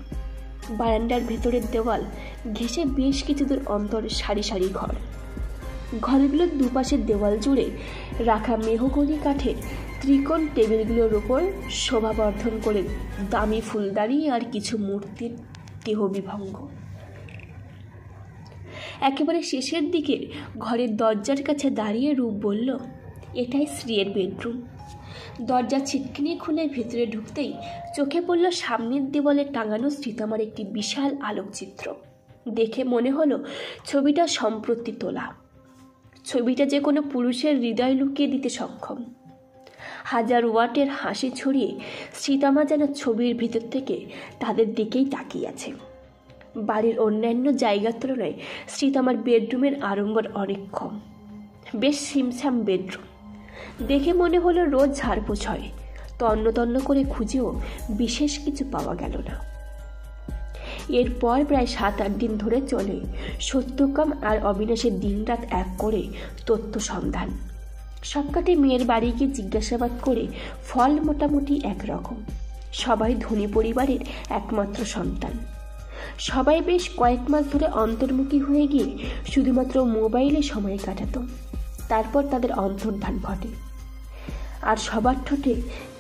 বারান্দার ভেতরের দেওয়াল ঘেঁষে বেশ কিছু দূর অন্তর সারি সারি ঘর। ঘরগুলোর দুপাশের দেওয়াল জুড়ে রাখা মেহগনি কাঠের ত্রিকোণ টেবিলগুলোর ওপর শোভাবর্ধন করে দামি ফুলদানি আর কিছু মূর্তির দেহবিভঙ্গ। একেবারে শেষের দিকে ঘরের দরজার কাছে দাঁড়িয়ে রূপ বলল, এটাই শ্রীয়ের বেডরুম। দরজা ছিটকিনি খুলে ভেতরে ঢুকতেই চোখে পড়ল সামনের দেওয়ালে টাঙানো শ্রীতমার একটি বিশাল আলোকচিত্র। দেখে মনে হলো ছবিটা সম্প্রতি তোলা। ছবিটা যে কোনো পুরুষের হৃদয় লুকিয়ে দিতে সক্ষম। 1000 ওয়াটের হাসি ছড়িয়ে শ্রীতমা যেন ছবির ভিতর থেকে তাদের দিকেই তাকিয়ে আছে। বাড়ির অন্যান্য জায়গার তুলনায় শ্রীতমার বেডরুমের আড়ম্বর অনেক কম। বেশ সিমসাম বেডরুম। দেখে মনে হলো রোজ ঝাড়পোছ হয়, তন্ন তন্ন করে খুঁজেও বিশেষ কিছু পাওয়া গেল না। এরপর প্রায় 7-8 দিন ধরে চলে সত্যকাম আর অবিনাশের দিনরাত এক করে তথ্য সন্ধান। সবকটি মেয়ের বাড়ি গিয়ে জিজ্ঞাসাবাদ করে ফল মোটামুটি একরকম। সবাই ধনী পরিবারের একমাত্র সন্তান। সবাই বেশ কয়েক মাস ধরে অন্তর্মুখী হয়ে গিয়ে শুধুমাত্র মোবাইলে সময় কাটাত। তারপর তাদের অন্তর্ধান ঘটে। আর সবার ঠোঁটে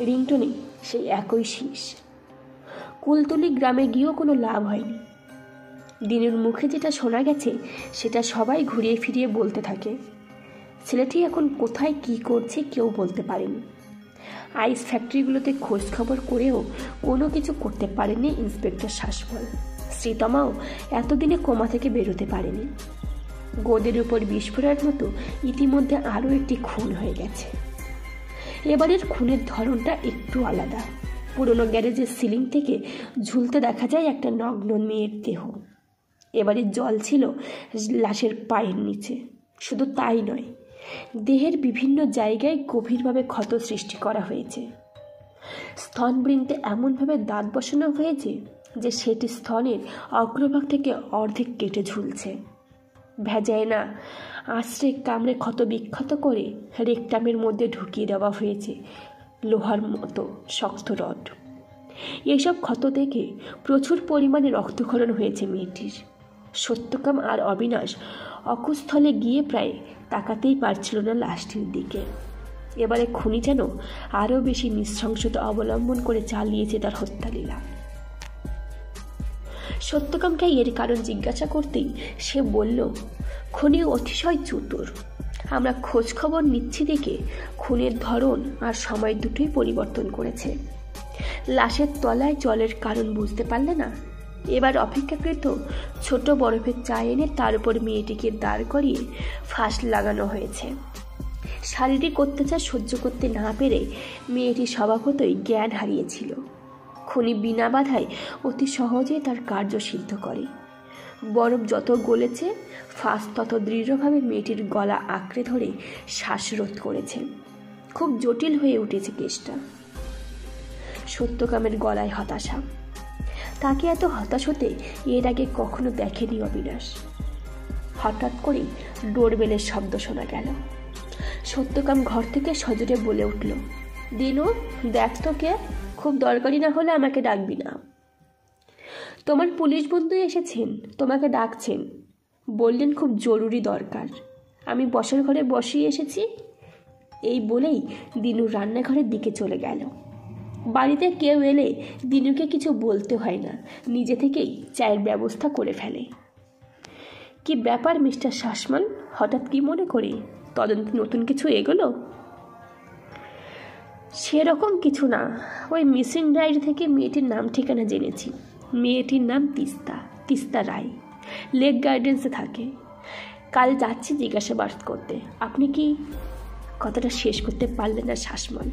রিংটনে সেই একই শীষ। কুলতলি গ্রামে গিয়েও কোনো লাভ হয়নি। দিনের মুখে যেটা শোনা গেছে সেটা সবাই ঘুরিয়ে ফিরিয়ে বলতে থাকে। ছেলেটি এখন কোথায় কি করছে কেউ বলতে পারেনি। আইস ফ্যাক্টরিগুলোতে খোঁজ খবর করেও কোনো কিছু করতে পারেনি ইন্সপেক্টর শাসমল। শ্রীতমাও এতদিনে কোমা থেকে বেরোতে পারেনি। গোদের উপর বিস্ফোরণের মতো ইতিমধ্যে আরও একটি খুন হয়ে গেছে। এবারের খুনের ধরনটা একটু আলাদা। পুরনো গ্যারেজের সিলিং থেকে ঝুলতে দেখা যায় একটা নগ্ন মেয়ের দেহ। এবারে জল ছিল লাশের পায়ের নিচে। শুধু তাই নয়, দেহের বিভিন্ন জায়গায় গভীরভাবে ক্ষত সৃষ্টি করা হয়েছে। স্তনবৃন্তে এমনভাবে দাঁত বসানো হয়েছে যে সেটি স্তনের অগ্রভাগ থেকে অর্ধেক কেটে ঝুলছে। ভেজায় আশ্রে কামড়ে ক্ষত বিক্ষত করে রেকটামের মধ্যে ঢুকিয়ে দেওয়া হয়েছে লোহার মতো শক্ত রড। এইসব ক্ষত দেখে প্রচুর পরিমাণে রক্তক্ষরণ হয়েছে মেয়েটির। সত্যকাম আর অবিনাশ অকুস্থলে গিয়ে প্রায় তাকাতেই পারছিল না লাশটির দিকে। এবারে খুনি যেন আরও বেশি নৃশংসতা অবলম্বন করে চালিয়েছে তার হত্যালীলা। সত্যকামকে এর কারণ জিজ্ঞাসা করতেই সে বলল, খুনি অতিশয় চতুর। আমরা খোঁজ খবর নিচ্ছি দেখে খুনের ধরন আর সময় দুটোই পরিবর্তন করেছে। লাশের তলায় জলের কারণ বুঝতে পারলে না? এবার অপেক্ষাকৃত ছোট বরফের চা এনে তার উপর মেয়েটিকে দাঁড় করিয়ে ফাঁস লাগানো হয়েছে। শারীরিক অত্যাচার সহ্য করতে না পেরে মেয়েটি স্বভাবতই জ্ঞান হারিয়েছিল। খুনি বিনা বাধায় অতি সহজেই তার কার্য সিদ্ধ করে। বরফ যত গলেছে ফাঁস তত দৃঢ়ভাবে মেয়েটির গলা আঁকড়ে ধরে শ্বাসরোধ করেছে। খুব জটিল হয়ে উঠেছে কেসটা। সত্যকামের গলায় হতাশা। তাকে এত হতাশ হতে এর আগে কখনো দেখেনি অবিনাশ। হঠাৎ করেই ডোরবেলের শব্দ শোনা গেল। সত্যকাম ঘর থেকে সজোরে বলে উঠল, দিনু দেখ তো কে, খুব দরকারি না হলে আমাকে ডাকবি না। তোমার পুলিশ বন্ধু এসেছেন, তোমাকে ডাকছেন, বললেন খুব জরুরি দরকার। আমি বসার ঘরে বসিয়ে এসেছি। এই বলেই দিনু রান্নাঘরের দিকে চলে গেল। বাড়িতে কেউ এলে দিনুকে কিছু বলতে হয় না, নিজে থেকেই চায়ের ব্যবস্থা করে ফেলে। কি ব্যাপার মিস্টার শাসমল, হঠাৎ কি মনে করে? তদন্তে নতুন কিছু এগোলো? সেরকম কিছু না, ওই মিসিং ডায়েরি থেকে মেয়েটির নাম ঠিকানা জেনেছি। মেয়েটির নাম তিস্তা রায়, লেক গার্ডেন্সে থাকে। কাল যাচ্ছি জিজ্ঞাসাবাদ করতে। আপনি কি? কথাটা শেষ করতে পারলেন না শাসমল।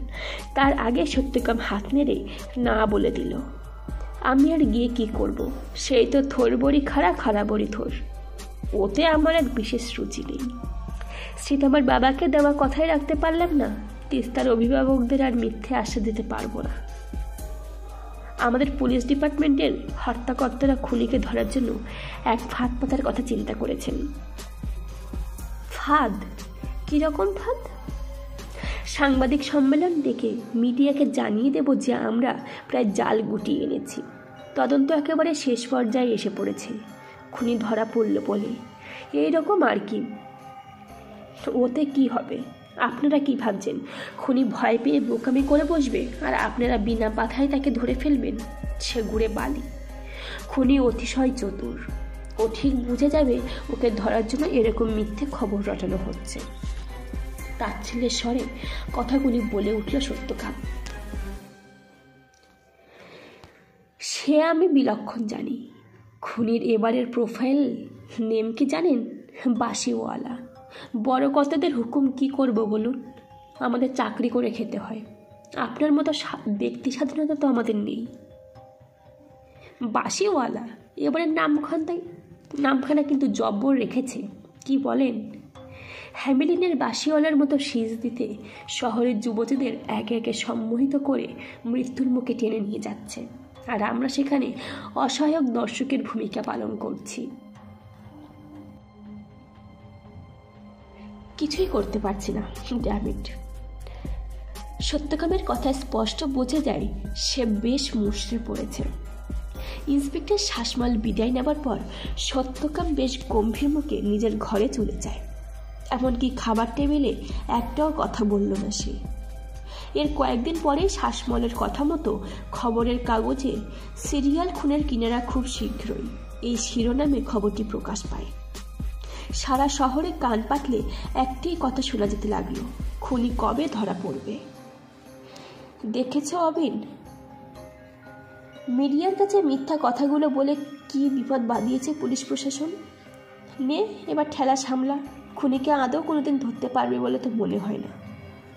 তার আগে সত্যকাম হাত নেড়ে না বলে দিল। আমি আর গিয়ে কি করব? সেই তো থোর বড়ি খাড়া বড়ি থোর। ওতে আমার এক বিশেষ রুচি নেই। শ্রীতমার বাবাকে দেওয়া কথাই রাখতে পারলাম না, তিস্তার অভিভাবকদের আর মিথ্যে আশ্বাস দিতে পারবো না। আমাদের পুলিশ ডিপার্টমেন্টের হত্যাকর্তারা খুনিকে ধরার জন্য এক ফাঁদ পাতার কথা চিন্তা করেছেন। ফাঁদ? কিরকম ফাঁদ? সাংবাদিক সম্মেলন ডেকে মিডিয়াকে জানিয়ে দেব যে আমরা প্রায় জাল গুটিয়ে এনেছি। তদন্ত একেবারে শেষ পর্যায়ে এসে পড়েছে, খুনি ধরা পড়ল বলে। এইরকম আর কি। ওতে কি হবে? আপনারা কি ভাবছেন খুনি ভয় পেয়ে বোকামি করে বসবে আর আপনারা বিনা বাধায় তাকে ধরে ফেলবেন? সে ঘুরে বালি। খুনি অতিশয় চতুর। ও ঠিক বুঝে যাবে ওকে ধরার জন্য এরকম মিথ্যে খবর রটানো হচ্ছে। তাচ্ছিল্যের স্বরে কথাগুলি বলে উঠল সত্যকাম। সে আমি বিলক্ষণ জানি। খুনির এবারের প্রোফাইল নেম কি জানেন? বাসিওয়ালা। বড় কর্তাদের হুকুম কি করব বলুন? আমাদের চাকরি করে খেতে হয়। আপনার মতো ব্যক্তি স্বাধীনতা তো আমাদের নেই। বাসিওয়ালা এবারের নামখানা কিন্তু জব্বর রেখেছে, কি বলেন? হ্যামিলিনের বাসিওয়ালার মতো শীষ দিতে শহরের যুবতীদের একে একে সম্মোহিত করে মৃত্যুর মুখে টেনে নিয়ে যাচ্ছে, আর আমরা সেখানে অসহায়ক দর্শকের ভূমিকা পালন করছি। কিছুই করতে পারছি না, ড্যামিট। সত্যকামের কথা স্পষ্ট বোঝা যায় সে বেশ মুষড়ে পড়েছে। ইন্সপেক্টর শ্বাসমাল বিদায় নেবার পর সত্যকাম বেশ গম্ভীর মুখে নিজের ঘরে চলে যায়। এমনকি খাবার টেবিলে একটাও কথা বলল না সে। এর কয়েকদিন পরে শ্বাসমলের কথা মতো খবরের কাগজে সিরিয়াল খুনের কিনারা খুব শীঘ্রই এই শিরোনামে খবরটি প্রকাশ পায়। সারা শহরে কান পাতলে একটাই কথা শোনা যেতে লাগলো, খুনি কবে ধরা পড়বে। দেখেছ অবিন, মিডিয়ার কাছে মিথ্যা কথাগুলো বলে কি বিপদ বাঁধিয়েছে পুলিশ প্রশাসন। নে এবার ঠেলা সামলা, খুনিকে আদৌ কোনোদিন ধরতে পারবে বলে তো মনে হয় না।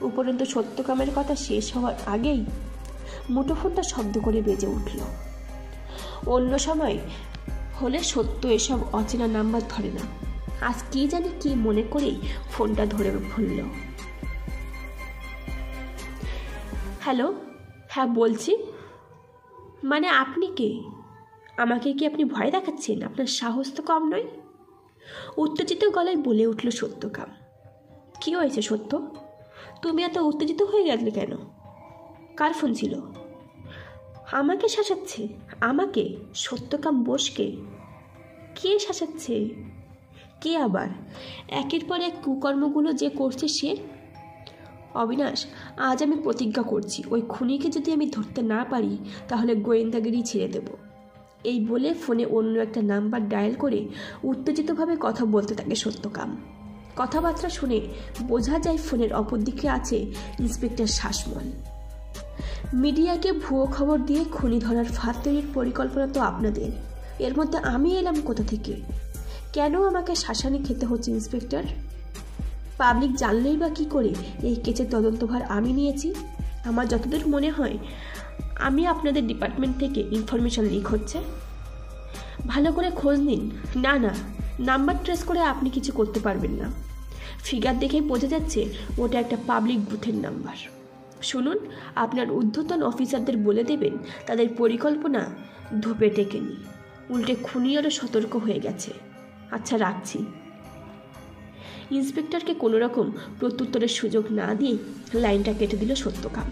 উপরন্তু সত্যকামের কথা শেষ হওয়ার আগেই মুঠোফোনটা শব্দ করে বেজে উঠল। অন্য সময় হলে সত্য এসব অচেনা নাম্বার ধরে না, আজ কি জানি কি মনে করেই ফোনটা ধরে ফেলল। হ্যালো, হ্যাঁ বলছি। মানে আপনি কে? আমাকে কি আপনি ভয় দেখাচ্ছেন? আপনার সাহস তো কম নয়। উত্তেজিত গলায় বলে উঠল সত্যকাম। কি হয়েছে সত্য? তুমি এত উত্তেজিত হয়ে গেলে কেন? কার ফোন ছিল? আমাকে শাসাচ্ছে? আমাকে? সত্যকাম বোসকে? কে শাসাচ্ছে? কে আবার? একের পর এক কুকর্মগুলো যে করছে সে। অবিনাশ, আজ আমি প্রতিজ্ঞা করছি, ওই খুনিকে যদি আমি ধরতে না পারি তাহলে গোয়েন্দাগিরি ছেড়ে দেব। এই বলে ফোনে অন্য একটা নাম্বার ডায়াল করে উত্তেজিতভাবে কথা বলতে থাকে সত্যকাম। কথাবার্তা শুনে বোঝা যায় ফোনের অপর দিকে আছে ইন্সপেক্টর শ্বাসমল। মিডিয়াকে ভুয়ো খবর দিয়ে খুনি ধরার ফাঁদ তৈরির পরিকল্পনা তো আপনাদের, এর মধ্যে আমি এলাম কোথা থেকে? কেন আমাকে শাসানি খেতে হচ্ছে ইন্সপেক্টর? পাবলিক জানলেই বা কী করে এই কেসের তদন্তভার আমি নিয়েছি? আমার যতদূর মনে হয় আমি আপনাদের ডিপার্টমেন্ট থেকে ইনফরমেশন লিক হচ্ছে। ভালো করে খোঁজ নিন। না না, নাম্বার ট্রেস করে আপনি কিছু করতে পারবেন না। ফিগার দেখেই বোঝা যাচ্ছে ওটা একটা পাবলিক বুথের নাম্বার। শুনুন, আপনার ঊর্ধ্বতন অফিসারদের বলে দেবেন তাদের পরিকল্পনা ধোপে টেকেনি, উল্টে খুনি আরও সতর্ক হয়ে গেছে। আচ্ছা, রাখছি। ইন্সপেক্টরকে কোনো রকম প্রত্যুত্তরের সুযোগ না দিয়ে লাইনটা কেটে দিল সত্যকাম।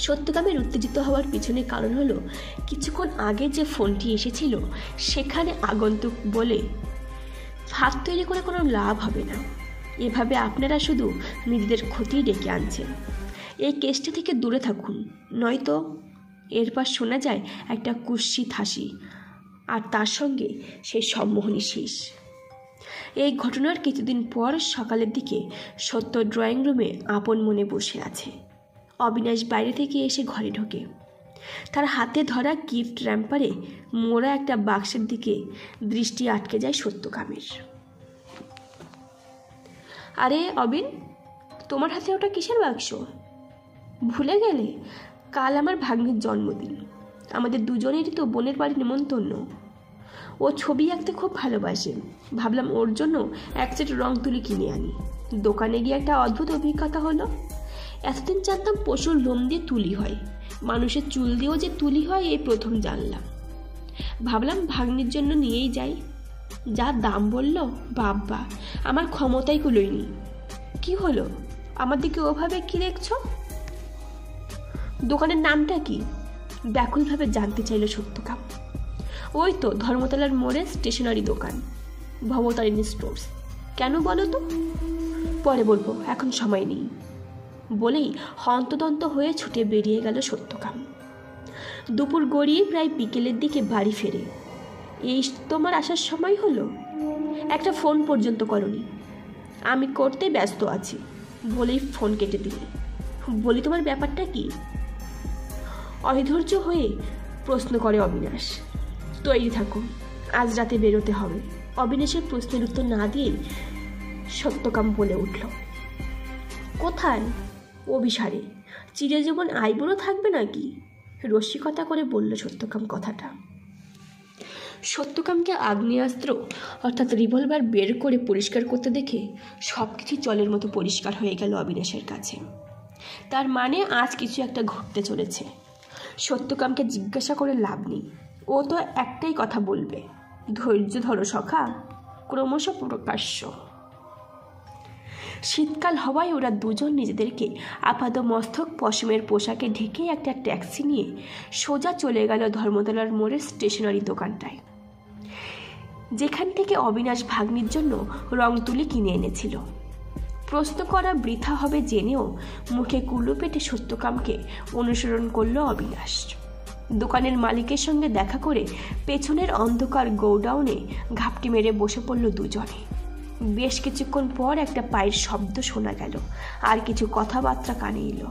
সত্যকামের উত্তেজিত হওয়ার পিছনে কারণ হলো কিছুক্ষণ আগে যে ফোনটি এসেছিল সেখানে আগন্তুক বলে ফাঁদ তৈরি করে কোনো লাভ হবে না। এভাবে আপনারা শুধু নিজেদের ক্ষতি ডেকে আনছেন। এই কেসটি থেকে দূরে থাকুন, নয়তো এরপর শোনা যায় একটা কুৎসিত হাসি, আর তার সঙ্গে সেই সম্মোহনী শীষ। এই ঘটনার কিছুদিন পর সকালের দিকে সত্য ড্রয়িং রুমে আপন মনে বসে আছে। অবিনাশ বাইরে থেকে এসে ঘরে ঢোকে। তার হাতে ধরা গিফট র্যাম্পারে মোড়া একটা বাক্সের দিকে দৃষ্টি আটকে যায় সত্যকামের। আরে অবিন, তোমার হাতে ওটা কিসের বাক্স? ভুলে গেলে? কাল আমার ভাগ্নির জন্মদিন। আমাদের দুজনেরই তো বোনের বাড়ি নেমন্তন্ন। ও ছবি আঁকতে খুব ভালোবাসে। ভাবলাম ওর জন্য এক সেট রং তুলি কিনে আনি। দোকানে গিয়ে একটা অদ্ভুত অভিজ্ঞতা হলো। এতদিন জানতাম পশুর লোম দিয়ে তুলি হয়, মানুষের চুল দিয়েও যে তুলি হয় এই প্রথম জানলাম। ভাবলাম ভাগ্নির জন্য নিয়েই যাই। যা দাম বলল, বাবা, আমার ক্ষমতাই কুলোয়নি। কি হলো? আমার দিকে ওভাবে কি দেখছ? দোকানের নামটা কি? ব্যাকুলভাবে জানতে চাইল সত্যকাম। ওই তো ধর্মতলার মোড়ে স্টেশনারি দোকান, ভবতারিণী স্টোর্স। কেন বলো তো? পরে বলবো, এখন সময় নেই বলেই হন্তদন্ত হয়ে ছুটে বেরিয়ে গেল সত্যকাম। দুপুর গড়িয়ে প্রায় বিকেলের দিকে বাড়ি ফেরে। এই তোমার আসার সময় হলো? একটা ফোন পর্যন্ত করনি। আমি করতে ব্যস্ত আছি বলেই ফোন কেটে দিলে। বলি, তোমার ব্যাপারটা কি? অধৈর্য হয়ে প্রশ্ন করে অবিনাশ। তৈরি থাকো, আজ রাতে বেরোতে হবে। অবিনাশের প্রশ্নের উত্তর না দিয়ে সত্যকাম বলে উঠল। কোথায়? অভিসারে। চিরজীবন আইবুড়ো থাকবে নাকি? রসিকতা করে বলল সত্যকাম কথাটা। সত্যকামকে আগ্নেয়াস্ত্র অর্থাৎ রিভলভার বের করে পরিষ্কার করতে দেখে সব কিছু জলের মতো পরিষ্কার হয়ে গেল অবিনাশের কাছে। তার মানে আজ কিছু একটা ঘটতে চলেছে। সত্যকামকে জিজ্ঞাসা করে লাভ নেই, ও তো একটাই কথা বলবে, ধৈর্য ধরো সখা, ক্রমশ প্রকাশ্য। শীতকাল হওয়ায় ওরা দুজন নিজেদেরকে আপাত মস্তক পশমের পোশাকে ঢেকে একটা ট্যাক্সি নিয়ে সোজা চলে গেল ধর্মতলার মোড়ের স্টেশনারি দোকানটায়, যেখান থেকে অবিনাশ ভাগ্নির জন্য রং তুলি কিনে এনেছিল। প্রশ্ন করা বৃথা হবে জেনেও মুখে কুলু পেটে সত্যকামকে অনুসরণ করল অবিনাশ। দোকানের মালিকের সঙ্গে দেখা করে পেছনের অন্ধকার গোডাউনে ঘাপটি মেরে বসে পড়ল দুজনে। বেশ কিছুক্ষণ পর একটা পায়ের শব্দ শোনা গেল, আর কিছু কথাবার্তা কানে এলো।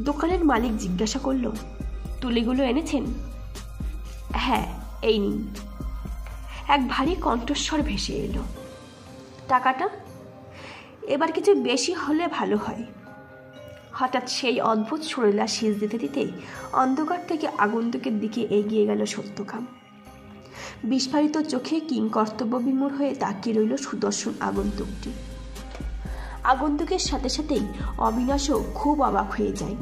দোকানের মালিক জিজ্ঞাসা করল, তুলিগুলো এনেছেন? হ্যাঁ, এই নিন। এক ভারী কণ্ঠস্বর ভেসে এলো। টাকাটা? এবার কিছু বেশি হলে ভালো হয়। হঠাৎ সেই অদ্ভুত সুরেলা শীষ দিতে দিতে অন্ধকার থেকে আগন্তুকের দিকে এগিয়ে গেল সত্যকাম। বিস্ফারিত চোখে কিংকর্তব্য বিমূঢ় হয়ে তাকিয়ে রইল সুদর্শন আগন্তুকটি। আগন্তুকের সাথে সাথেই অবিনাশও খুব অবাক হয়ে যায়।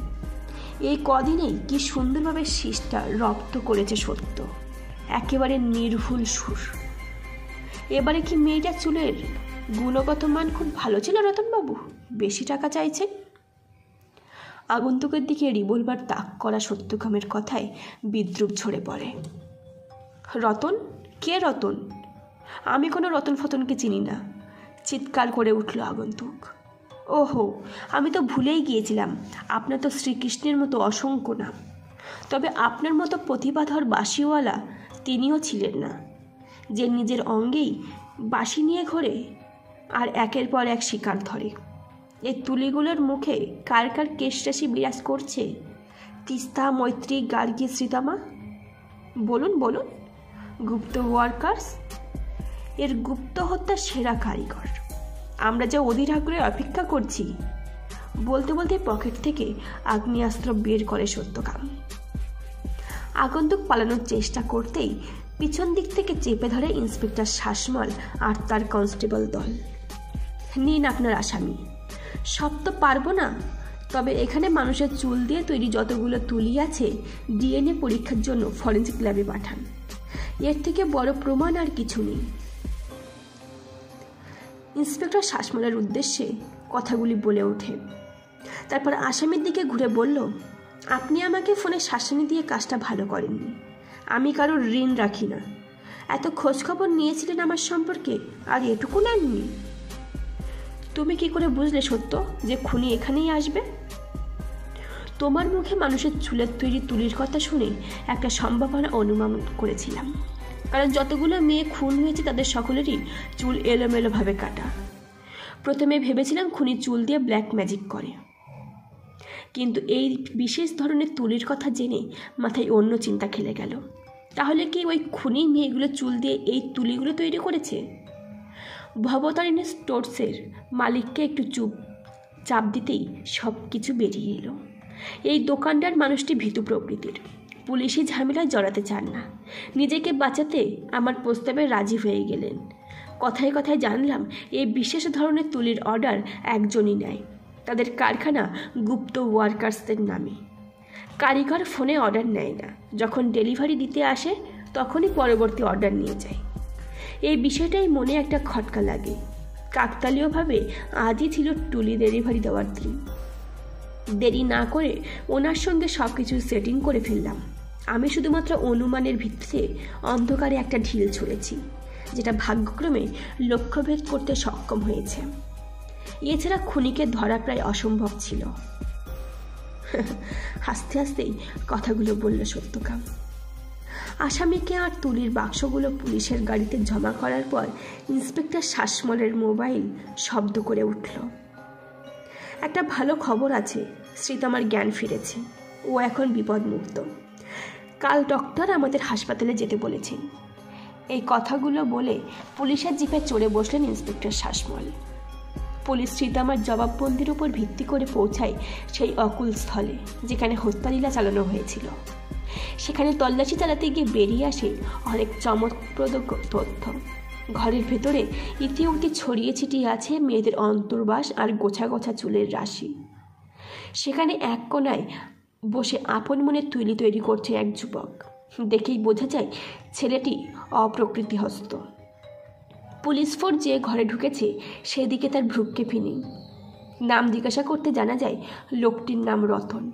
এই কদিনেই কি সুন্দরভাবে শীষটা রপ্ত করেছে সত্য, একেবারে নির্ভুল সুর। এবারে কি মেয়েটার চুলের গুণগত মান খুব ভালো ছিল রতনবাবু? বেশি টাকা চাইছেন? আগন্তুকের দিকে রিভলভার তাক করা সত্যকামের কথায় বিদ্রুপ ঝরে পড়ে। রতন? কে রতন? আমি কোনো রতন ফতনকে চিনি না, চিৎকার করে উঠল আগন্তুক। ওহো, আমি তো ভুলেই গিয়েছিলাম, আপনার তো শ্রীকৃষ্ণের মতো অসংখ্য নাম। তবে আপনার মতো প্রতিভাধর বাঁশিওয়ালা তিনিও ছিলেন না, যে নিজের অঙ্গেই বাঁশি নিয়ে ঘোরে আর একের পর এক শিকার ধরে। এই তুলিগুলোর মুখে কার কার কেশরাশি বিরাজ করছে? তিস্তা, মৈত্রী, গার্গী, শ্রীতামা? বলুন বলুন। গুপ্ত ওয়ার্কার্স, এর গুপ্ত হত্যার সেরা কারিগর। আমরা যে অধীর আগ্রহে অপেক্ষা করছি। বলতে বলতে পকেট থেকে আগ্নেয়াস্ত্র বের করে সত্যকাম। আগন্তুক পালানোর চেষ্টা করতেই পিছন দিক থেকে চেপে ধরে ইন্সপেক্টর শাসমল আর তার কনস্টেবল দল। নিন আপনার আসামি। সব তো পারবো না, তবে এখানে মানুষের চুল দিয়ে তৈরি যতগুলো তুলি আছে ডিএনএ পরীক্ষার জন্য ফরেন্সিক ল্যাবে পাঠান। এর থেকে বড় প্রমাণ আর কিছু নেই। ইন্সপেক্টর শাসমলের উদ্দেশ্যে কথাগুলি বলে ওঠে। তারপর আসামির দিকে ঘুরে বলল, আপনি আমাকে ফোনে শাসানি দিয়ে কাজটা ভালো করেননি। আমি কারোর ঋণ রাখি না। এত খোঁজখবর নিয়েছিলেন আমার সম্পর্কে, আর এটুকু নেননি? তুমি কি করে বুঝলে সত্য যে খুনি এখানেই আসবে? তোমার মুখে মানুষের চুলের তৈরি তুলির কথা শুনে একটা সম্ভাবনা অনুমান করেছিলাম, কারণ যতগুলো মেয়ে খুন হয়েছে তাদের সকলেরই চুল এলোমেলোভাবে কাটা। প্রথমে ভেবেছিলাম খুনি চুল দিয়ে ব্ল্যাক ম্যাজিক করে, কিন্তু এই বিশেষ ধরনের তুলির কথা জেনে মাথায় অন্য চিন্তা খেলে গেল। তাহলে কি ওই খুনি মেয়েগুলো চুল দিয়ে এই তুলিগুলো তৈরি করেছে? ভবতারিণী স্টোর্সের মালিককে একটু চাপ দিতেই সব কিছু বেরিয়ে এলো। এই দোকানদার মানুষটি ভীতু প্রকৃতির, পুলিশি ঝামেলায় জড়াতে চান না। নিজেকে বাঁচাতে আমার প্রস্তাবে রাজি হয়ে গেলেন। কথায় কথায় জানলাম এই বিশেষ ধরনের তুলির অর্ডার একজনই নেয়, তাদের কারখানা গুপ্ত ওয়ার্কার্সদের নামে। কারিগর ফোনে অর্ডার নেয় না, যখন ডেলিভারি দিতে আসে তখনই পরবর্তী অর্ডার নিয়ে যায়। এই বিষয়টাই মনে একটা খটকা লাগে। কাকতালীয়ভাবে আজই ছিল তুলি ডেলিভারি দেওয়ার দিন। দেরি না করে ওনার সঙ্গে সব কিছু সেটিং করে ফেললাম। আমি শুধুমাত্র অনুমানের ভিত্তিতে অন্ধকারে একটা ঢিল ছুঁড়েছি, যেটা ভাগ্যক্রমে লক্ষ্যভেদ করতে সক্ষম হয়েছে। এছাড়া খুনিকে ধরা প্রায় অসম্ভব ছিল। হাসতে হাসতেই কথাগুলো বলল সত্যকাম। আসামিকে আর তুলির বাক্সগুলো পুলিশের গাড়িতে জমা করার পর ইন্সপেক্টর শাসমলের মোবাইল শব্দ করে উঠল। একটা ভালো খবর আছে, শ্রীতমার জ্ঞান ফিরেছে, ও এখন বিপদমুক্ত। কাল ডক্টর আমাদের হাসপাতালে যেতে বলেছেন। এই কথাগুলো বলে পুলিশের জিপে চড়ে বসলেন ইন্সপেক্টর শাসমল। পুলিশ শ্রীতমার জবাববন্দির উপর ভিত্তি করে পৌঁছায় সেই অকুল স্থলে যেখানে হত্যালীলা চালানো হয়েছিল। সেখানে তল্লাশি চালাতে গিয়ে বেরিয়ে আসে অনেক চমকপ্রদ তথ্য। ঘরের ভেতরে ইতিউতি ছড়িয়ে ছিটিয়ে আছে মেয়েদের অন্তর্বাস আর গোছা গোছা চুলের রাশি। সেখানে এক কোনায় বসে আপন মনে তুলি তৈরি করছে এক যুবক। দেখেই বোঝা যায় ছেলেটি অপ্রকৃতিহস্ত। পুলিশ ফোর্স যে ঘরে ঢুকেছে সেদিকে তার ভ্রুক্ষেপই নেই। নাম জিজ্ঞাসা করতে জানা যায় লোকটির নাম রতন।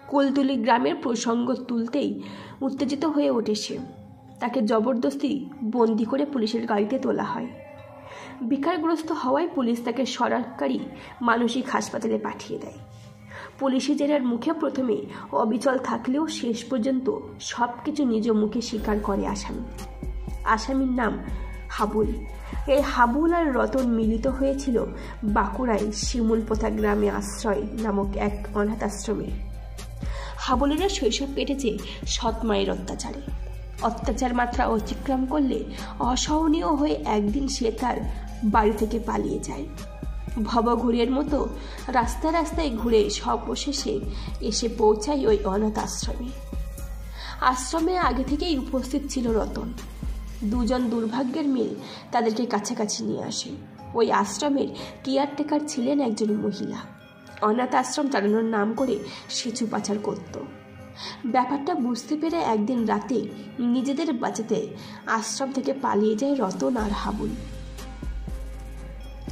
কুলতুলি গ্রামের প্রসঙ্গ তুলতেই উত্তেজিত হয়ে ওঠে সে। তাকে জবরদস্তি বন্দি করে পুলিশের গাড়িতে তোলা হয়। বিকারগ্রস্ত হওয়ায় পুলিশ তাকে সরকারি মানসিক হাসপাতালে পাঠিয়ে দেয়। পুলিশি জেরার মুখে প্রথমে অবিচল থাকলেও শেষ পর্যন্ত সব কিছু নিজ মুখে স্বীকার করে আসামি। আসামির নাম হাবুল। এই হাবুল আর রতন মিলিত হয়েছিল বাঁকুড়ায় শিমুলপোতা গ্রামে আশ্রয় নামক এক অনাথ আশ্রমে। হাবুলেরা শৈশব কেটেছে সৎ মায়ের অত্যাচারে। অত্যাচার মাত্রা অতিক্রম করলে অসহনীয় হয়ে একদিন সে তার বাড়ি থেকে পালিয়ে যায়। ভবঘুরের মতো রাস্তায় রাস্তায় ঘুরে সবশেষে এসে পৌঁছায় ওই অনাথ আশ্রমে। আশ্রমে আগে থেকেই উপস্থিত ছিল রতন। দুজন দুর্ভাগ্যের মিল তাদেরকে কাছাকাছি নিয়ে আসে। ওই আশ্রমের কেয়ারটেকার ছিলেন একজন মহিলা। অনাথ আশ্রম চালানোর নাম করে সেচু পাচার করত। ব্যাপারটা বুঝতে পেরে একদিন রাতে নিজেদের বাঁচাতে আশ্রম থেকে পালিয়ে যায় রতন আর হাবুল।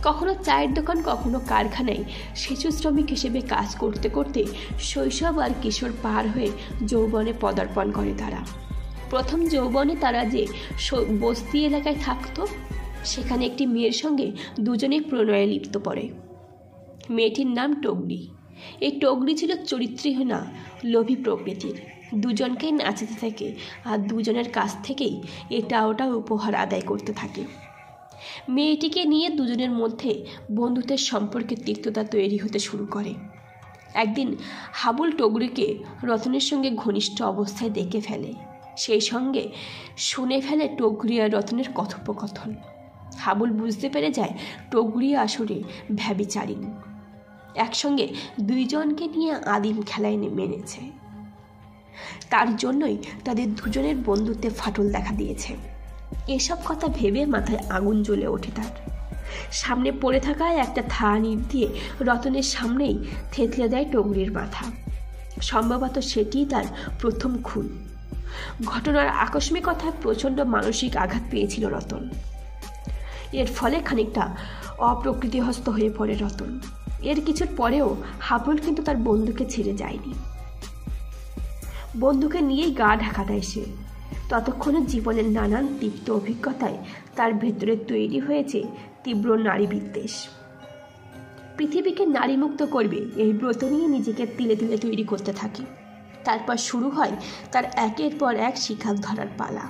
কখনো চায়ের দোকান, কখনো কারখানায় সেচু শ্রমিক হিসেবে কাজ করতে করতে শৈশব আর কিশোর পার হয়ে যৌবনে পদার্পণ করে তারা। প্রথম যৌবনে তারা যে বস্তি এলাকায় থাকতো সেখানে একটি মেয়ের সঙ্গে দুজনেই প্রণয়ে লিপ্ত পড়ে। মেয়েটির নাম টগরি। এই টগরি ছিল চরিত্রহীনা, লোভী প্রকৃতির। দুজনকেই নাচাতে থাকে আর দুজনের কাছ থেকেই এটা ওটা উপহার আদায় করতে থাকে। মেয়েটিকে নিয়ে দুজনের মধ্যে বন্ধুত্বের সম্পর্কের তিক্ততা তৈরি হতে শুরু করে। একদিন হাবুল টগরিকে রতনের সঙ্গে ঘনিষ্ঠ অবস্থায় দেখে ফেলে। সেই সঙ্গে শুনে ফেলে টগরি আর রতনের কথোপকথন। হাবুল বুঝতে পেরে যায় টগরি আসলে ব্যভিচারিণ। একসঙ্গে দুইজনকে নিয়ে আদিম খেলায় মেনেছে। তার জন্যই তাদের দুজনের বন্ধুত্বে ফাটল দেখা দিয়েছে। এসব কথা ভেবে মাথায় আগুন জ্বলে ওঠে তার। সামনে পড়ে থাকা একটা থান ইট দিয়ে রতনের সামনেই থেতলে দেয় টগরির মাথা। সম্ভবত সেটিই তার প্রথম খুন। ঘটনার আকস্মিকতায় প্রচণ্ড মানসিক আঘাত পেয়েছিল রতন। এর ফলে খানিকটা অপ্রকৃতিহস্ত হয়ে পড়ে রতন। এর কিছুর পরেও হাবুল কিন্তু তার বন্ধুকে ছেড়ে যায়নি। বন্ধুকে নিয়েই গা ঢাকা দেয় সে। ততক্ষণে জীবনের নানান তিক্ত অভিজ্ঞতায় তার ভেতরে তৈরি হয়েছে তীব্র নারী বিদ্বেষ। পৃথিবীকে নারীমুক্ত করবে এই ব্রত নিয়ে নিজেকে তিলে তিলে তৈরি করতে থাকে। তারপর শুরু হয় তার একের পর এক শিখাল ধরার পালা।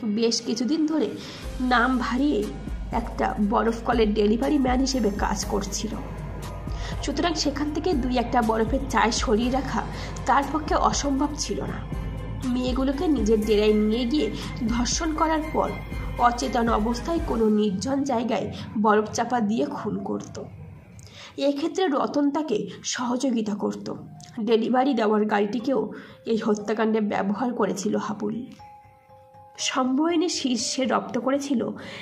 বেশ কিছুদিন ধরে নাম ভারিয়ে একটা বরফ কলের ডেলিভারি ম্যান হিসেবে কাজ করছিল। সুতরাং সেখান থেকে দুই একটা বরফের চায় সরিয়ে রাখা তার পক্ষে অসম্ভব ছিল না। মেয়েগুলোকে নিজের ডেরায় নিয়ে গিয়ে ধর্ষণ করার পর অচেতন অবস্থায় কোনো নির্জন জায়গায় বরফ চাপা দিয়ে খুন করত। এক্ষেত্রে রতন তাকে সহযোগিতা করত। ডেলিভারি দেওয়ার গাড়িটিকেও এই হত্যাকাণ্ডে ব্যবহার করেছিল হাবুল। সম্বয়নে শীর্ষে রপ্ত করেছিল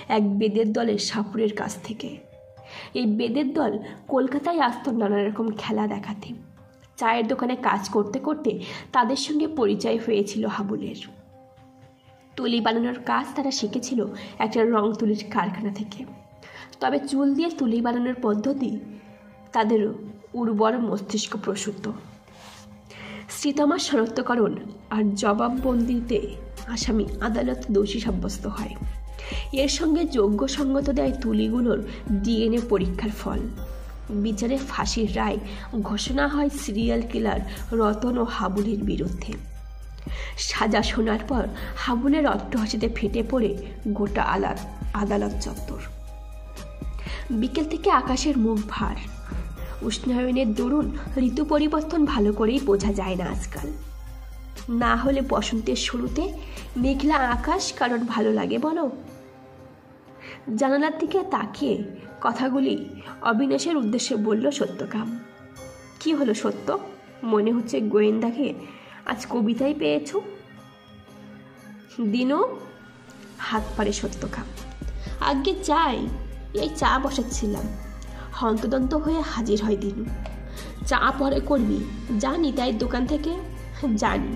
এক বেদের দলের সাপুরের কাছ থেকে। এই বেদের দল কলকাতায় আসত নানা রকম খেলা দেখাতে। চায়ের দোকানে কাজ করতে করতে তাদের সঙ্গে পরিচয় হয়েছিল হাবুলের। তুলি বানানোর কাজ তারা শিখেছিল একটা রং তুলির কারখানা থেকে। তবে চুল দিয়ে তুলি বানানোর পদ্ধতি তাদের উর্বর মস্তিষ্ক প্রসূত। শ্রীতমার শনাক্তকরণ আর জবাববন্দিতে আসামি আদালত দোষী সাব্যস্ত হয়। এর সঙ্গে যোগ্যসঙ্গত দেয় তুলিগুলোর ডিএনএ পরীক্ষার ফল। বিচারে ফাঁসির রায় ঘোষণা হয় সিরিয়াল কিলার রতন ও হাবুলের বিরুদ্ধে। সাজা শোনার পর হাবুলের অট্টহাসিতে ফেটে পড়ে গোটা আদালত চত্বর। বিকেল থেকে আকাশের মুখ ভার। উষ্ণায়নের দরুন ঋতু পরিবর্তন ভালো করেই বোঝা যায় না আজকাল। না হলে বসন্তের শুরুতে মেঘলা আকাশ কারণ ভালো লাগে বলো? জানালার দিকে তাকিয়ে কথাগুলি অবিনাশের উদ্দেশ্যে বলল সত্যকাম। কি হলো সত্য? মনে হচ্ছে গোয়েন্দাকে আজ কবিতাই পেয়েছ। দিনও হাত পারে সত্যকাম। আগে চাই, এই চা বসাচ্ছিলাম। হন্তদন্ত হয়ে হাজির হয় দিনু। চা পরে করবি, জানি তাই দোকান থেকে। জানি,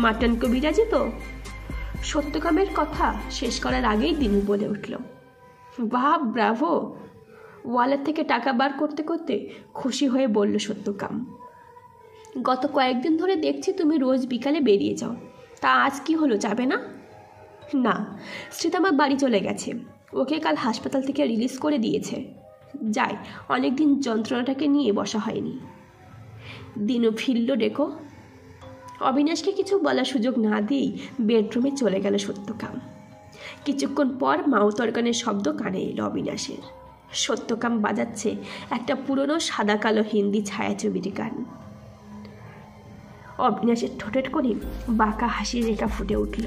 মাটন কবিরাজি তো। সত্যকামের কথা শেষ করার আগেই দিনু বলে উঠল, বাহ, ব্রাভো। ওয়ালেট থেকে টাকা বার করতে করতে খুশি হয়ে বলল সত্যকাম, গত কয়েকদিন ধরে দেখছি তুমি রোজ বিকালে বেরিয়ে যাও, তা আজ কি হলো, যাবে না? না, শ্রীতামার বাড়ি চলে গেছে, ওকে কাল হাসপাতাল থেকে রিলিজ করে দিয়েছে। যাই, অনেকদিন যন্ত্রণাটাকে নিয়ে বসা হয়নি। দিনু ফিরল ডেকো। অবিনাশকে কিছু বলার সুযোগ না দিয়েই বেডরুমে চলে গেল সত্যকাম। কিছুক্ষণ পর মাউথ অর্গানের শব্দ কানে এলো অবিনাশের। সত্যকাম বাজাচ্ছে একটা পুরনো সাদা কালো হিন্দি ছায়াছবির গান। অবিনাশের ঠোঁটের কোণে বাঁকা হাসির রেখা ফুটে উঠল।